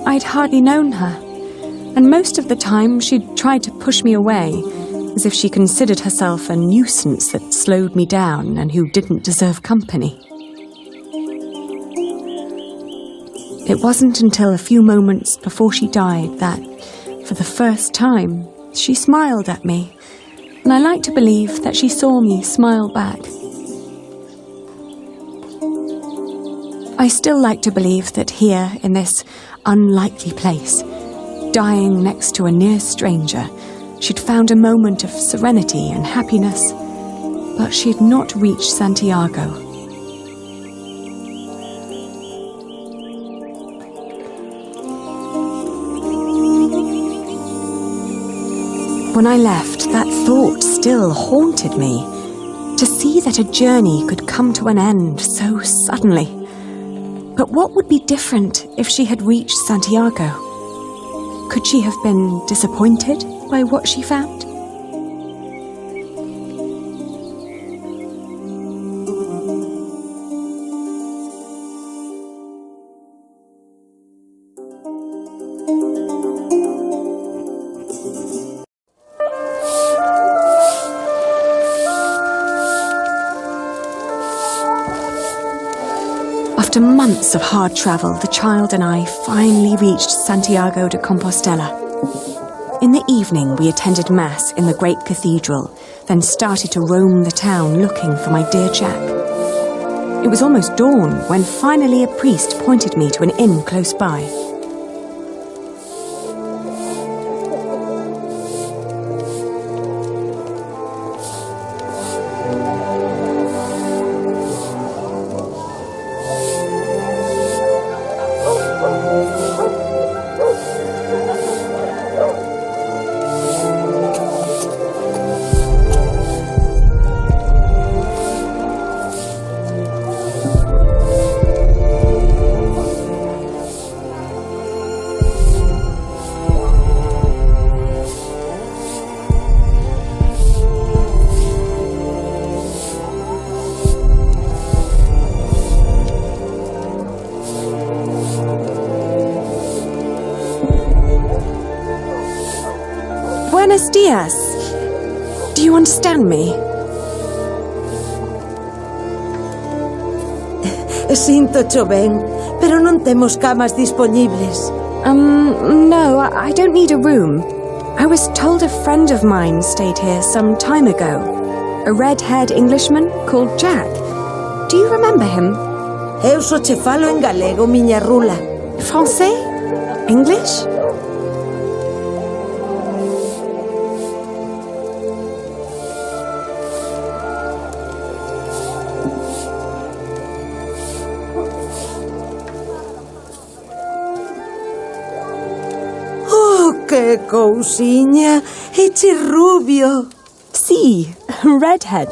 I'd hardly known her, and most of the time she'd tried to push me away, as if she considered herself a nuisance that slowed me down and who didn't deserve company. It wasn't until a few moments before she died that, for the first time, she smiled at me, and I like to believe that she saw me smile back. I still like to believe that here, in this unlikely place, dying next to a near stranger, she'd found a moment of serenity and happiness, but she'd not reached Santiago. When I left, that thought still haunted me. To see that a journey could come to an end so suddenly. But what would be different if she had reached Santiago? Could she have been disappointed by what she found? After months of hard travel, the child and I finally reached Santiago de Compostela. In the evening, we attended Mass in the great cathedral, then started to roam the town looking for my dear Jack. It was almost dawn when finally a priest pointed me to an inn close by. Buenos dias. Do you understand me? Sinto-cho ben, pero non temos camas dispoñibles. No, I don't need a room. I was told a friend of mine stayed here some time ago. A red-haired Englishman called Jack. Do you remember him? Eu só che falo en galego, miña rula. Français? English? Que cousiña, eche rubio. Sí, redhead.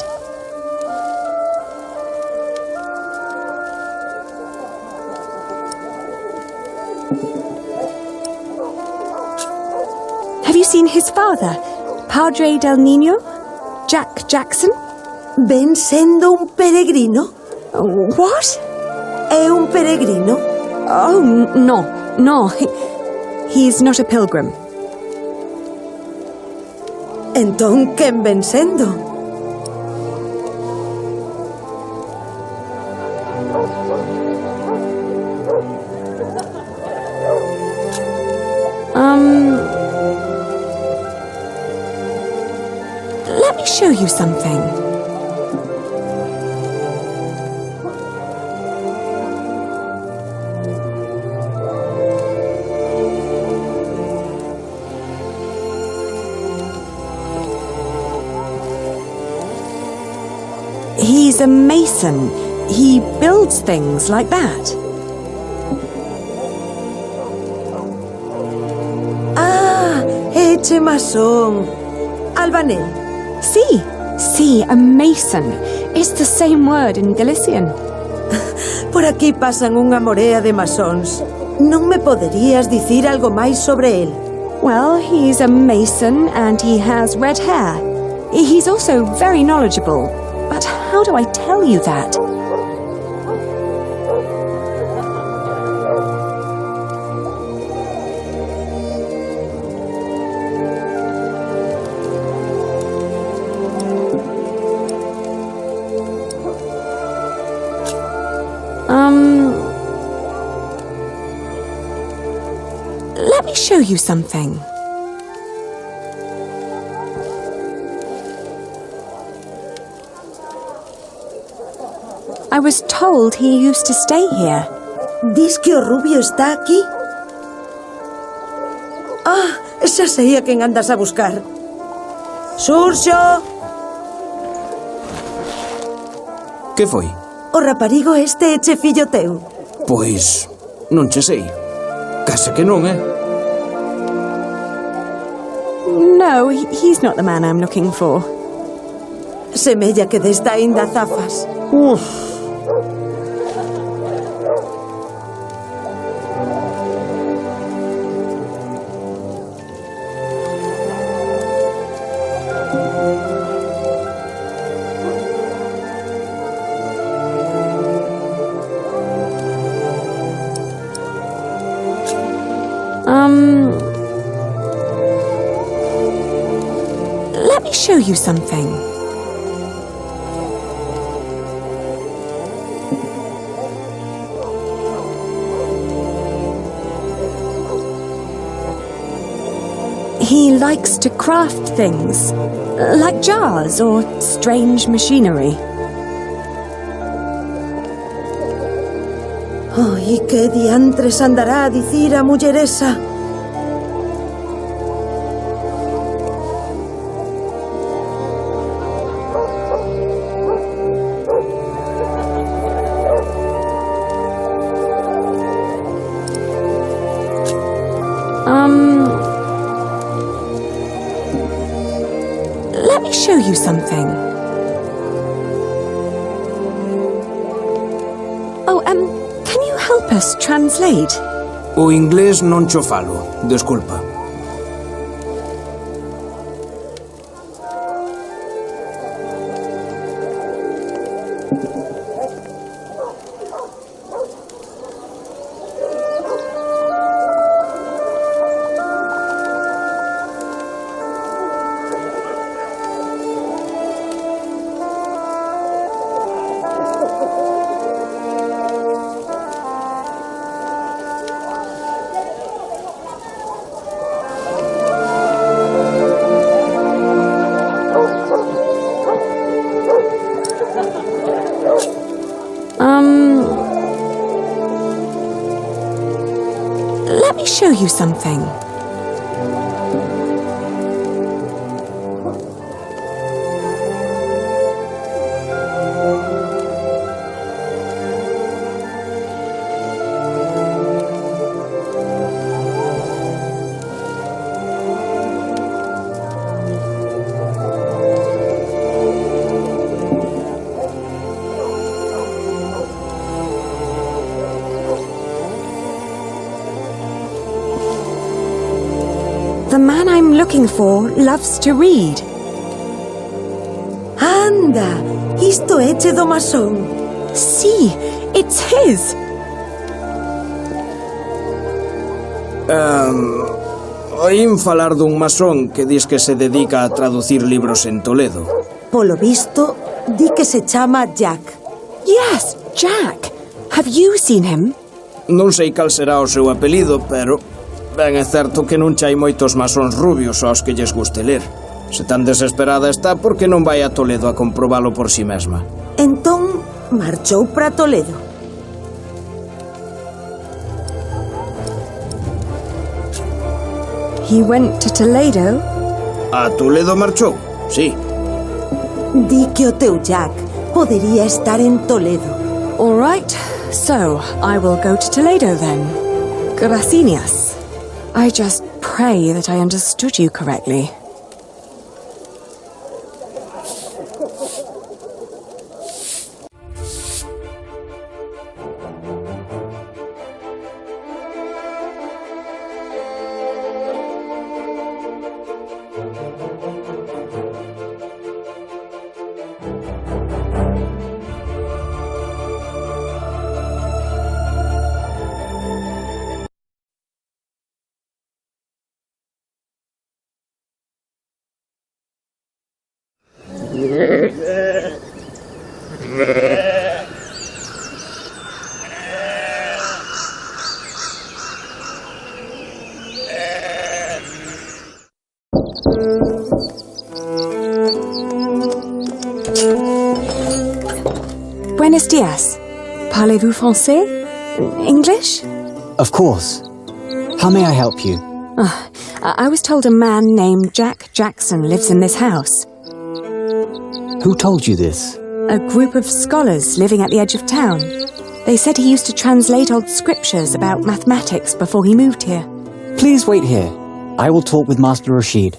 Have you seen his father, Padre del Niño, Jack Jackson? Ven sendo un peregrino? What? É un peregrino? Oh, no. He's not a pilgrim. Entón, quen ven sendo? Let me show you something. He's a mason. He builds things like that. Ah, eche masón. Albanel. Sí, a mason. It's the same word in Galician. Por aquí pasan unha morea de masóns. Non me poderías dicir algo máis sobre el? Well, he's a mason and he has red hair. He's also very knowledgeable. But how do I tell you that? Let me show you something. I was told he used to stay here. Dis que o rubio está aquí? Ah, xa sei a quen andas a buscar. Xurxo! Que foi? O raparigo este é che fillo teu? Pois, non che sei. Case que non, No, he's not the man I'm looking for. Semella que desta aínda zafas. Let me show you something. He likes to craft things, like jars or strange machinery. E que diantres andará a dicir a muller esa? Let me show you something. Oh, can you help us translate? O inglés non cho falo, desculpa. Let me show you something. The man I'm looking for loves to read. Anda, isto é che do masón. See, it's his. Oín falar dun masón que dis que se dedica a traducir libros en Toledo. Polo visto, di que se chama Jack. Yes, Jack. Have you seen him? Non sei cal será o seu apelido, pero ben é certo que non chai moitos masóns rubios aos que lles guste ler. Se tan desesperada está, por que non vai a Toledo a comprobalo por si mesma? Entón, marchou para Toledo. He went to Toledo? A Toledo marchou, sí. Di que o teu Jack podería estar en Toledo. All right, so I will go to Toledo then. Gracias. I just pray that I understood you correctly. Buenos dias. Parlez-vous français? English? Of course. How may I help you? I was told a man named Jack Jackson lives in this house. Who told you this? A group of scholars living at the edge of town. They said he used to translate old scriptures about mathematics before he moved here. Please wait here. I will talk with Master Rashid.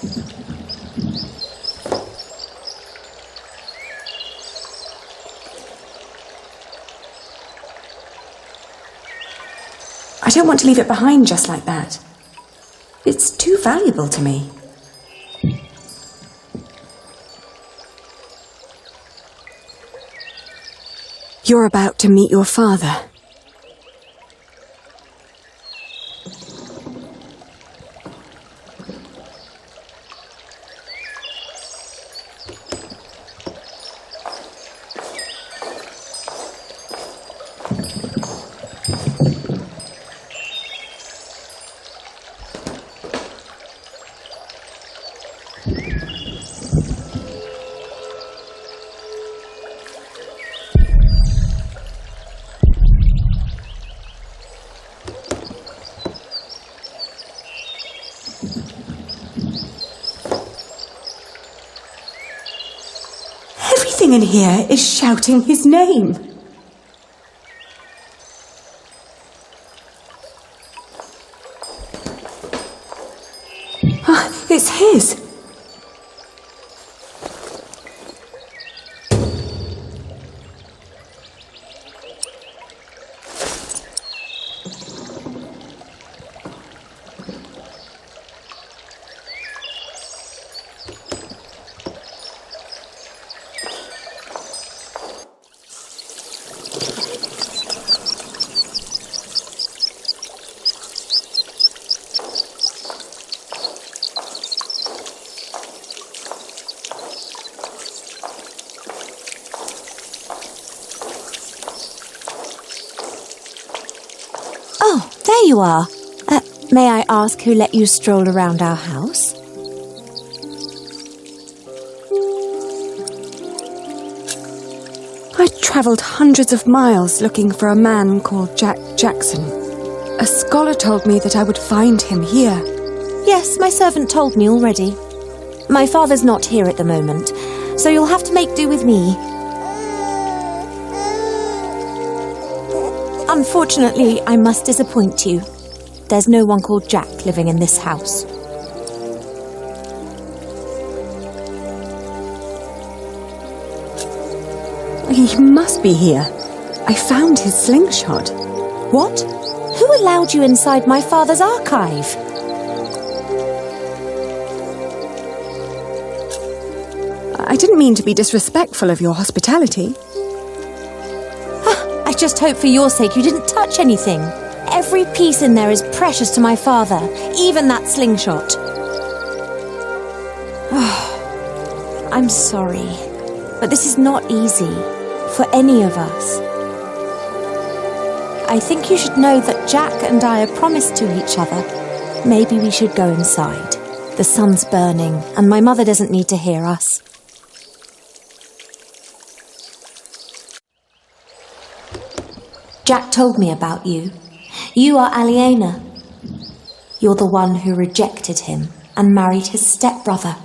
I don't want to leave it behind just like that. It's too valuable to me. You're about to meet your father. Everything in here is shouting his name. It's his. Oh, there you are. May I ask who let you stroll around our house? I travelled hundreds of miles looking for a man called Jack Jackson. A scholar told me that I would find him here. Yes, my servant told me already. My father's not here at the moment, so you'll have to make do with me. Unfortunately, I must disappoint you. There's no one called Jack living in this house. He must be here. I found his slingshot. What? Who allowed you inside my father's archive? I didn't mean to be disrespectful of your hospitality. I just hope for your sake you didn't touch anything. Every piece in there is precious to my father, even that slingshot. I'm sorry, but this is not easy for any of us. I think you should know that Jack and I are promised to each other. Maybe we should go inside. The sun's burning, and my mother doesn't need to hear us. Jack told me about you. You are Aliena. You're the one who rejected him and married his stepbrother.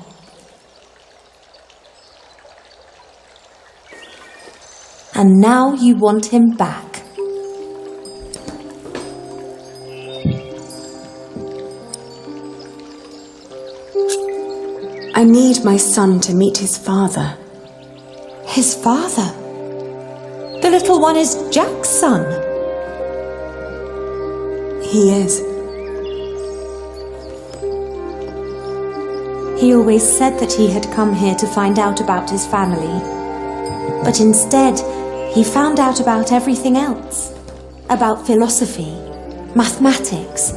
And now you want him back. I need my son to meet his father. His father? The little one is Jack's son. He is. He always said that he had come here to find out about his family. But instead, he found out about everything else. About philosophy, mathematics.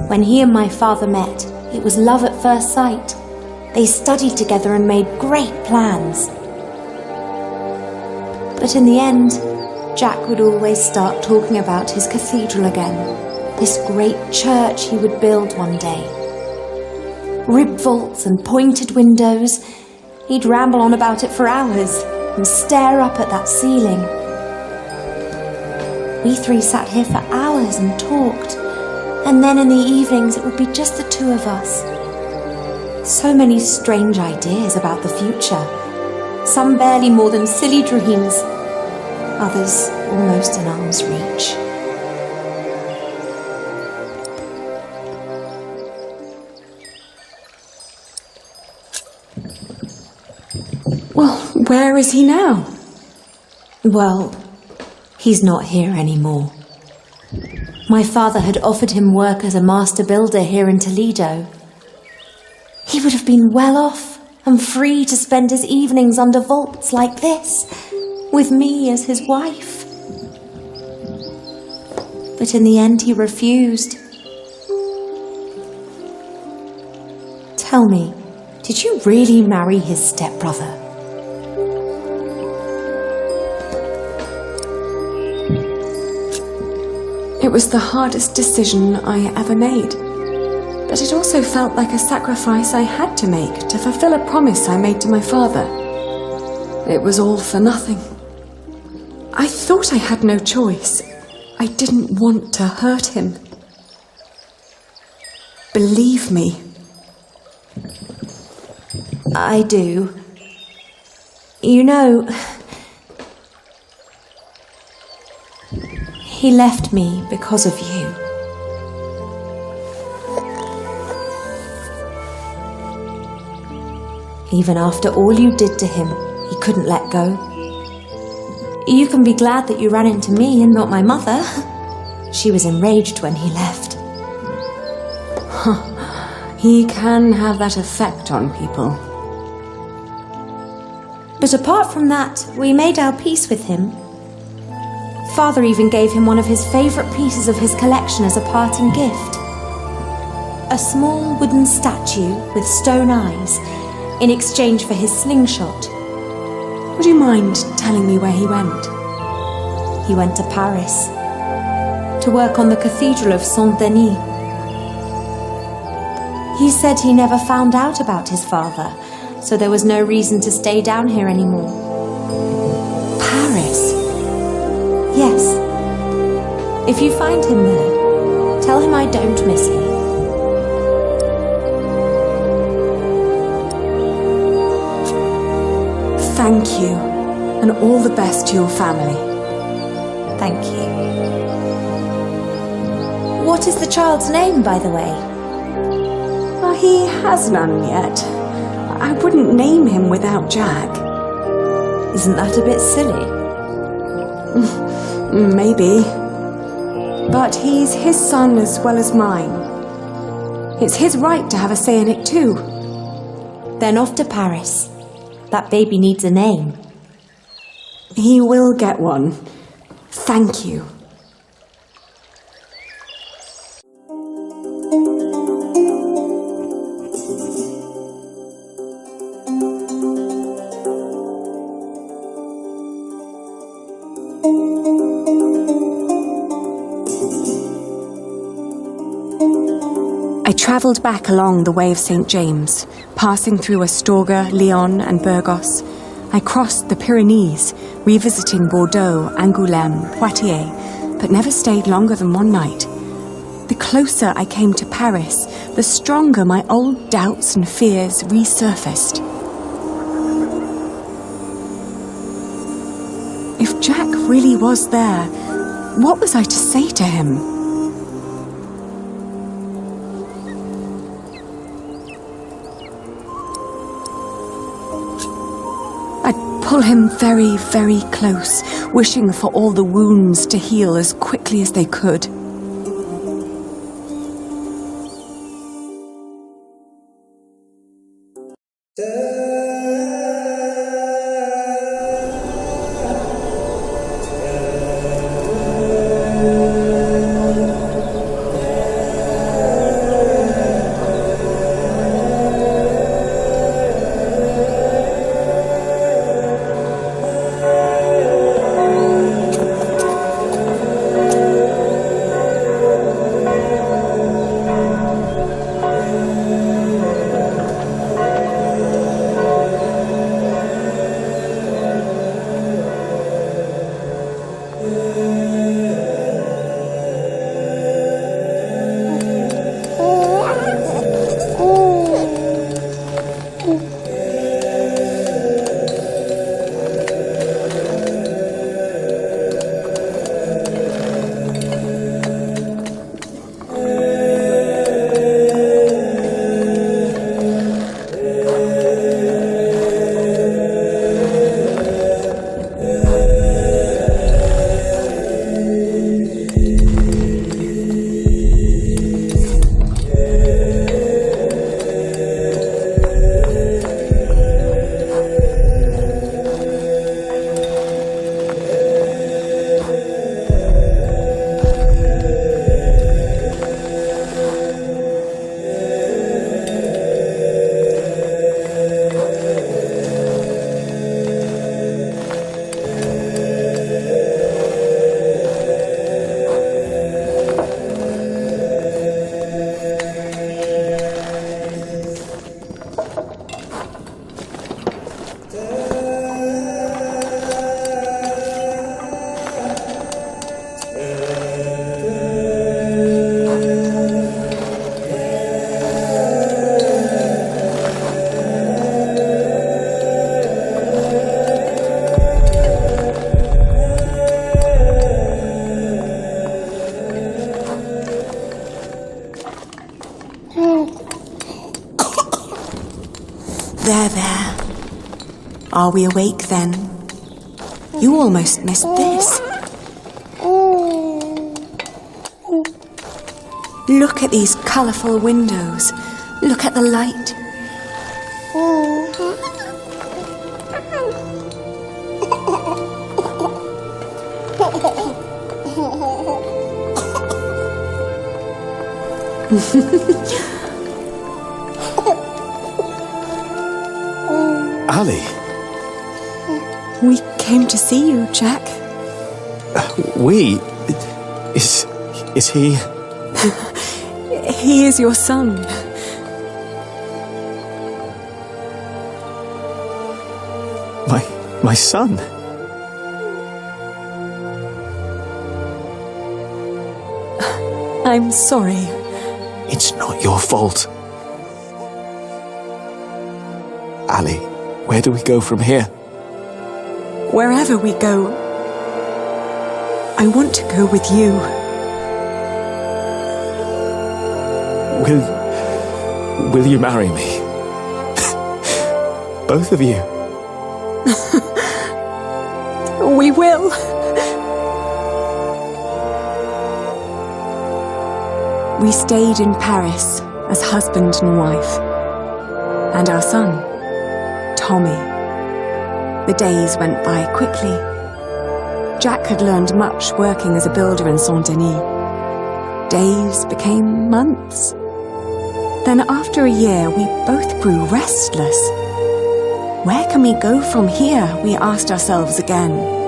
When he and my father met, it was love at first sight. They studied together and made great plans. But in the end, Jack would always start talking about his cathedral again. This great church he would build one day. Rib vaults and pointed windows. He'd ramble on about it for hours and stare up at that ceiling. We three sat here for hours and talked. And then in the evenings it would be just the two of us. So many strange ideas about the future. Some barely more than silly dreams. Others almost in arm's reach. Well, where is he now? Well, he's not here anymore. My father had offered him work as a master builder here in Toledo. He would have been well off and free to spend his evenings under vaults like this, with me as his wife. But in the end he refused. Tell me, did you really marry his stepbrother? It was the hardest decision I ever made. But it also felt like a sacrifice I had to make to fulfill a promise I made to my father. It was all for nothing. I thought I had no choice. I didn't want to hurt him. Believe me. I do. You know, he left me because of you. Even after all you did to him, he couldn't let go. You can be glad that you ran into me and not my mother. She was enraged when he left. He can have that effect on people. But apart from that, we made our peace with him. Father even gave him one of his favourite pieces of his collection as a parting gift. A small wooden statue with stone eyes, in exchange for his slingshot. Would you mind telling me where he went? He went to Paris, to work on the Cathedral of Saint-Denis. He said he never found out about his father, so there was no reason to stay down here anymore. Paris? Yes. If you find him there, tell him I don't miss him. Thank you, and all the best to your family. Thank you. What is the child's name, by the way? Well, he has none yet. I wouldn't name him without Jack. Isn't that a bit silly? Maybe. But he's his son as well as mine. It's his right to have a say in it too. Then off to Paris. That baby needs a name. He will get one. Thank you. I travelled back along the Way of St. James, passing through Astorga, Lyon and Burgos. I crossed the Pyrenees, revisiting Bordeaux, Angoulême, Poitiers, but never stayed longer than one night. The closer I came to Paris, the stronger my old doubts and fears resurfaced. If Jack really was there, what was I to say to him? Pull him very, very close, wishing for all the wounds to heal as quickly as they could. There. Are we awake then? You almost missed this. Look at these colourful windows. Look at the light. Ali. We came to see you, Jack. We? Is he? He is your son. My son? I'm sorry. It's not your fault. Ali, where do we go from here? Wherever we go, I want to go with you. Will you marry me? Both of you. We will. We stayed in Paris as husband and wife. And our son, Tommy. The days went by quickly. Jack had learned much working as a builder in Saint-Denis. Days became months. Then after a year, we both grew restless. Where can we go from here, we asked ourselves again.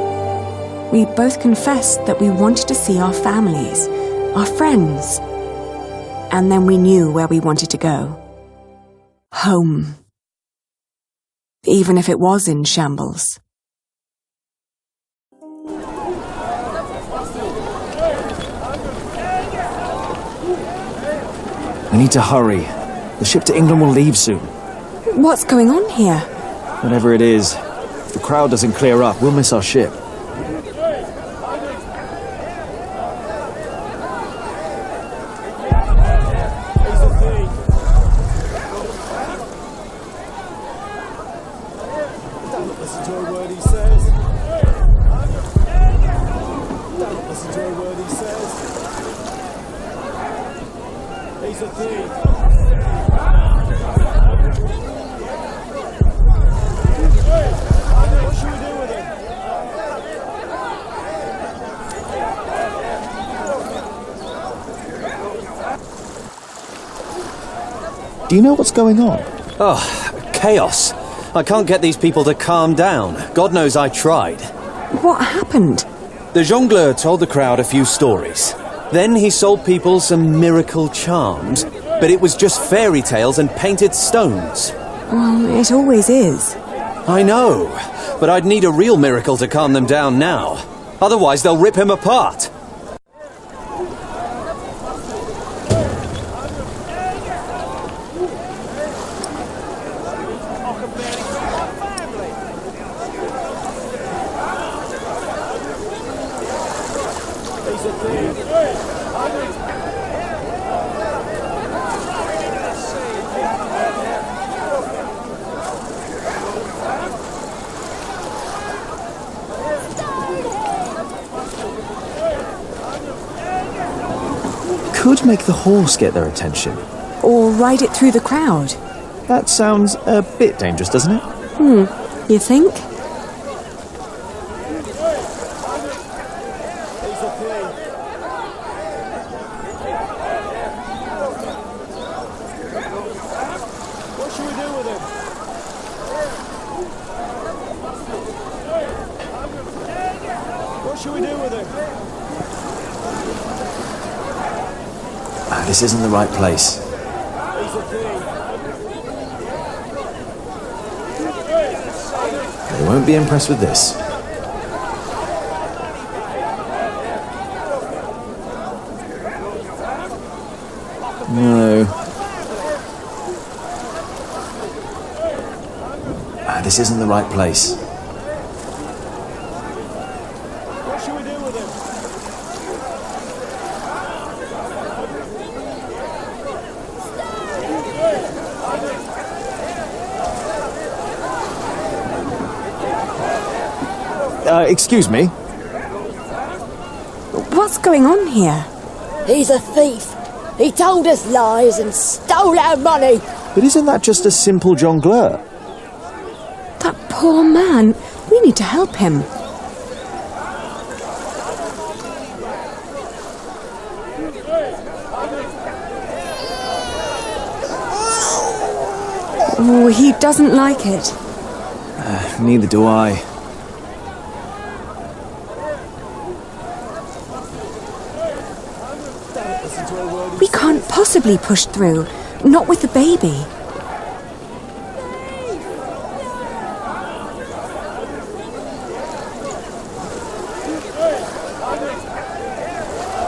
We both confessed that we wanted to see our families, our friends. And then we knew where we wanted to go. Home. Even if it was in shambles. We need to hurry. The ship to England will leave soon. What's going on here? Whatever it is, if the crowd doesn't clear up, we'll miss our ship. Do you know what's going on? Oh, chaos. I can't get these people to calm down. God knows I tried. What happened? The jongleur told the crowd a few stories. Then he sold people some miracle charms, but it was just fairy tales and painted stones. Well, it always is. I know, but I'd need a real miracle to calm them down now. Otherwise, they'll rip him apart. Could make the horse get their attention. Or ride it through the crowd. That sounds a bit dangerous, doesn't it? You think? This isn't the right place. They won't be impressed with this. No. This isn't the right place. Excuse me? What's going on here? He's a thief. He told us lies and stole our money. But isn't that just a simple jongleur? That poor man. We need to help him. Oh, he doesn't like it. Neither do I. We can't possibly push through. Not with the baby.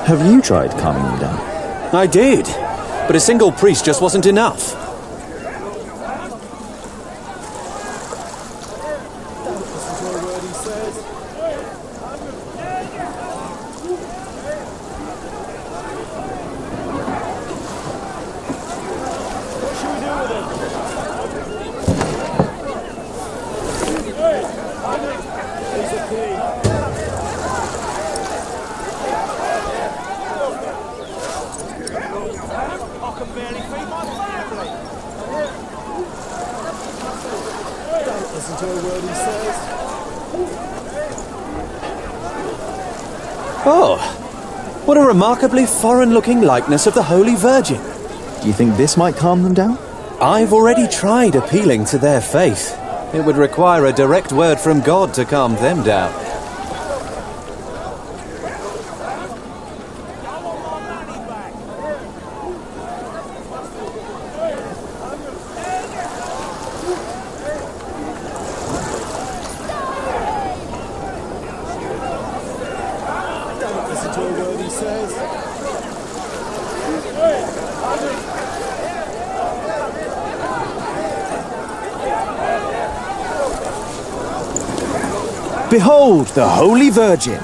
Have you tried calming them down? I did, but a single priest just wasn't enough. Oh, what a remarkably foreign-looking likeness of the Holy Virgin. Do you think this might calm them down? I've already tried appealing to their faith. It would require a direct word from God to calm them down. Behold the Holy Virgin.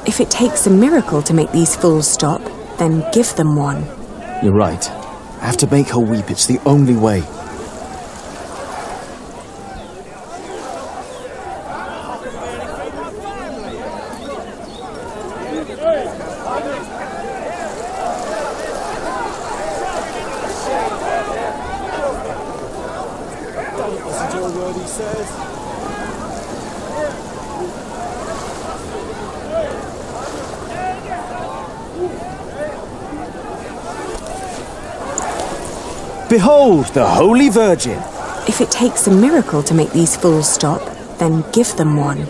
If it takes a miracle to make these fools stop, then give them one. You're right. I have to make her weep. It's the only way. Behold the Holy Virgin. If it takes a miracle to make these fools stop, then give them one.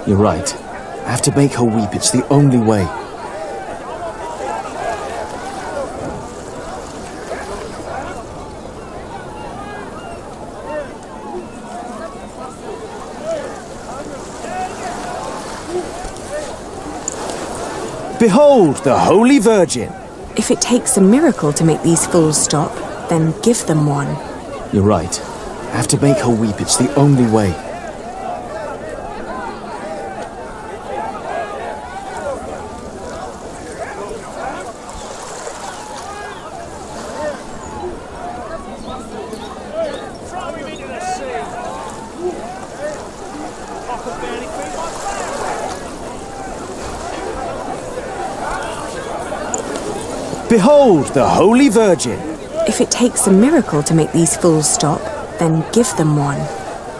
You're right. I have to make her weep. It's the only way. Behold the Holy Virgin. If it takes a miracle to make these fools stop, then give them one. You're right. I have to make her weep. It's the only way. Behold the Holy Virgin. If it takes a miracle to make these fools stop, then give them one.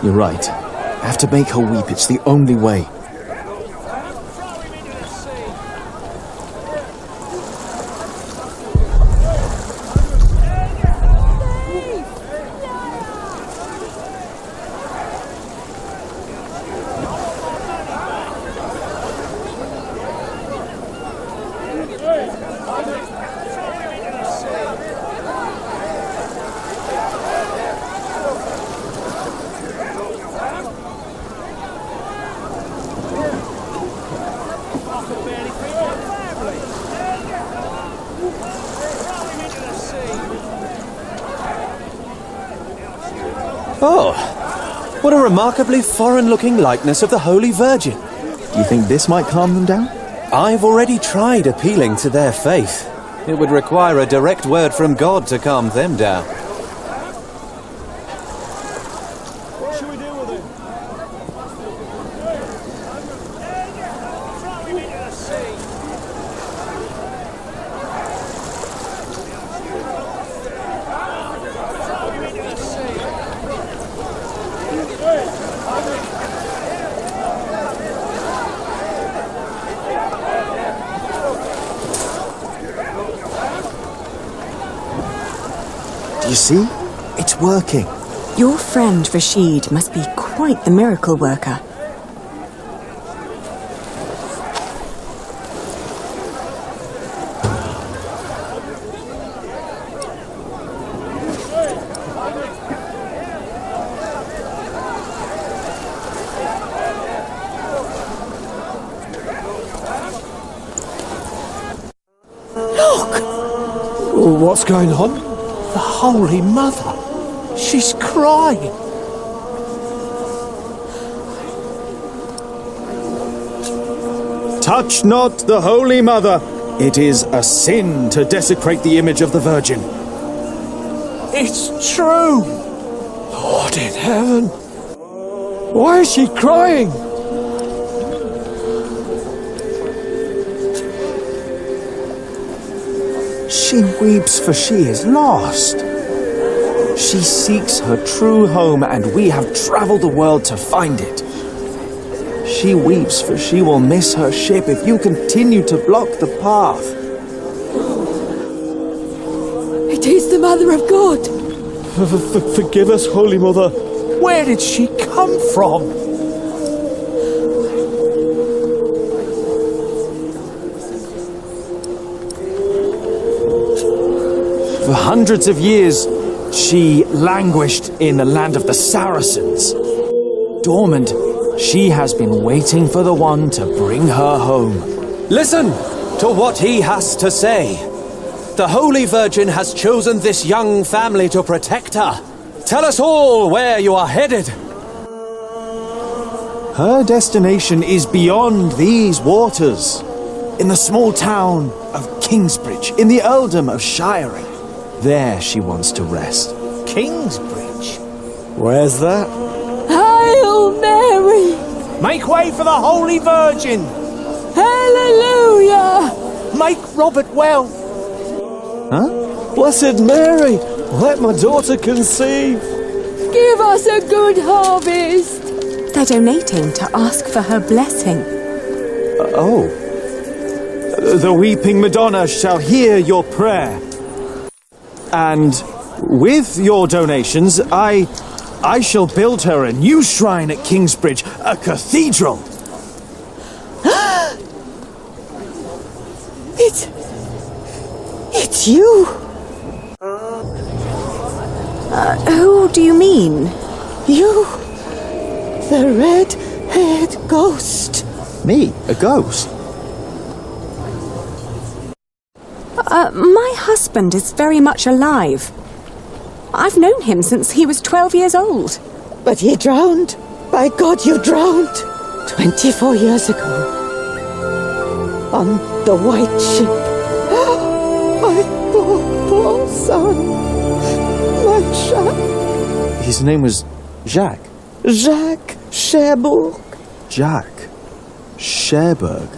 You're right. I have to make her weep. It's the only way. Oh, what a remarkably foreign-looking likeness of the Holy Virgin. Do you think this might calm them down? I've already tried appealing to their faith. It would require a direct word from God to calm them down. What should we do with Do you see? It's working. Your friend Rashid must be quite the miracle worker. What's going on? The Holy Mother. She's crying. Touch not the Holy Mother. It is a sin to desecrate the image of the Virgin. It's true. Lord in heaven. Why is she crying? She weeps for she is lost. She seeks her true home, and we have traveled the world to find it. She weeps for she will miss her ship if you continue to block the path. It is the Mother of God. Forgive us, Holy Mother. Where did she come from? For hundreds of years, she languished in the land of the Saracens. Dormant, she has been waiting for the one to bring her home. Listen to what he has to say. The Holy Virgin has chosen this young family to protect her. Tell us all where you are headed. Her destination is beyond these waters. In the small town of Kingsbridge, in the earldom of Shiring. There she wants to rest. Kingsbridge? Where's that? Hail Mary! Make way for the Holy Virgin! Hallelujah! Make Robert well! Huh? Blessed Mary, let my daughter conceive. Give us a good harvest! They're donating to ask for her blessing. Oh. The weeping Madonna shall hear your prayer. And with your donations, I shall build her a new shrine at Kingsbridge, a cathedral. It's you! Who do you mean? You! The red-haired ghost! Me? A ghost? My husband is very much alive. I've known him since he was 12 years old. But he drowned. By God, you drowned. 24 years ago. On the white ship. My poor son. My Jacques. His name was Jacques. Jacques Cherbourg. Jacques Cherbourg.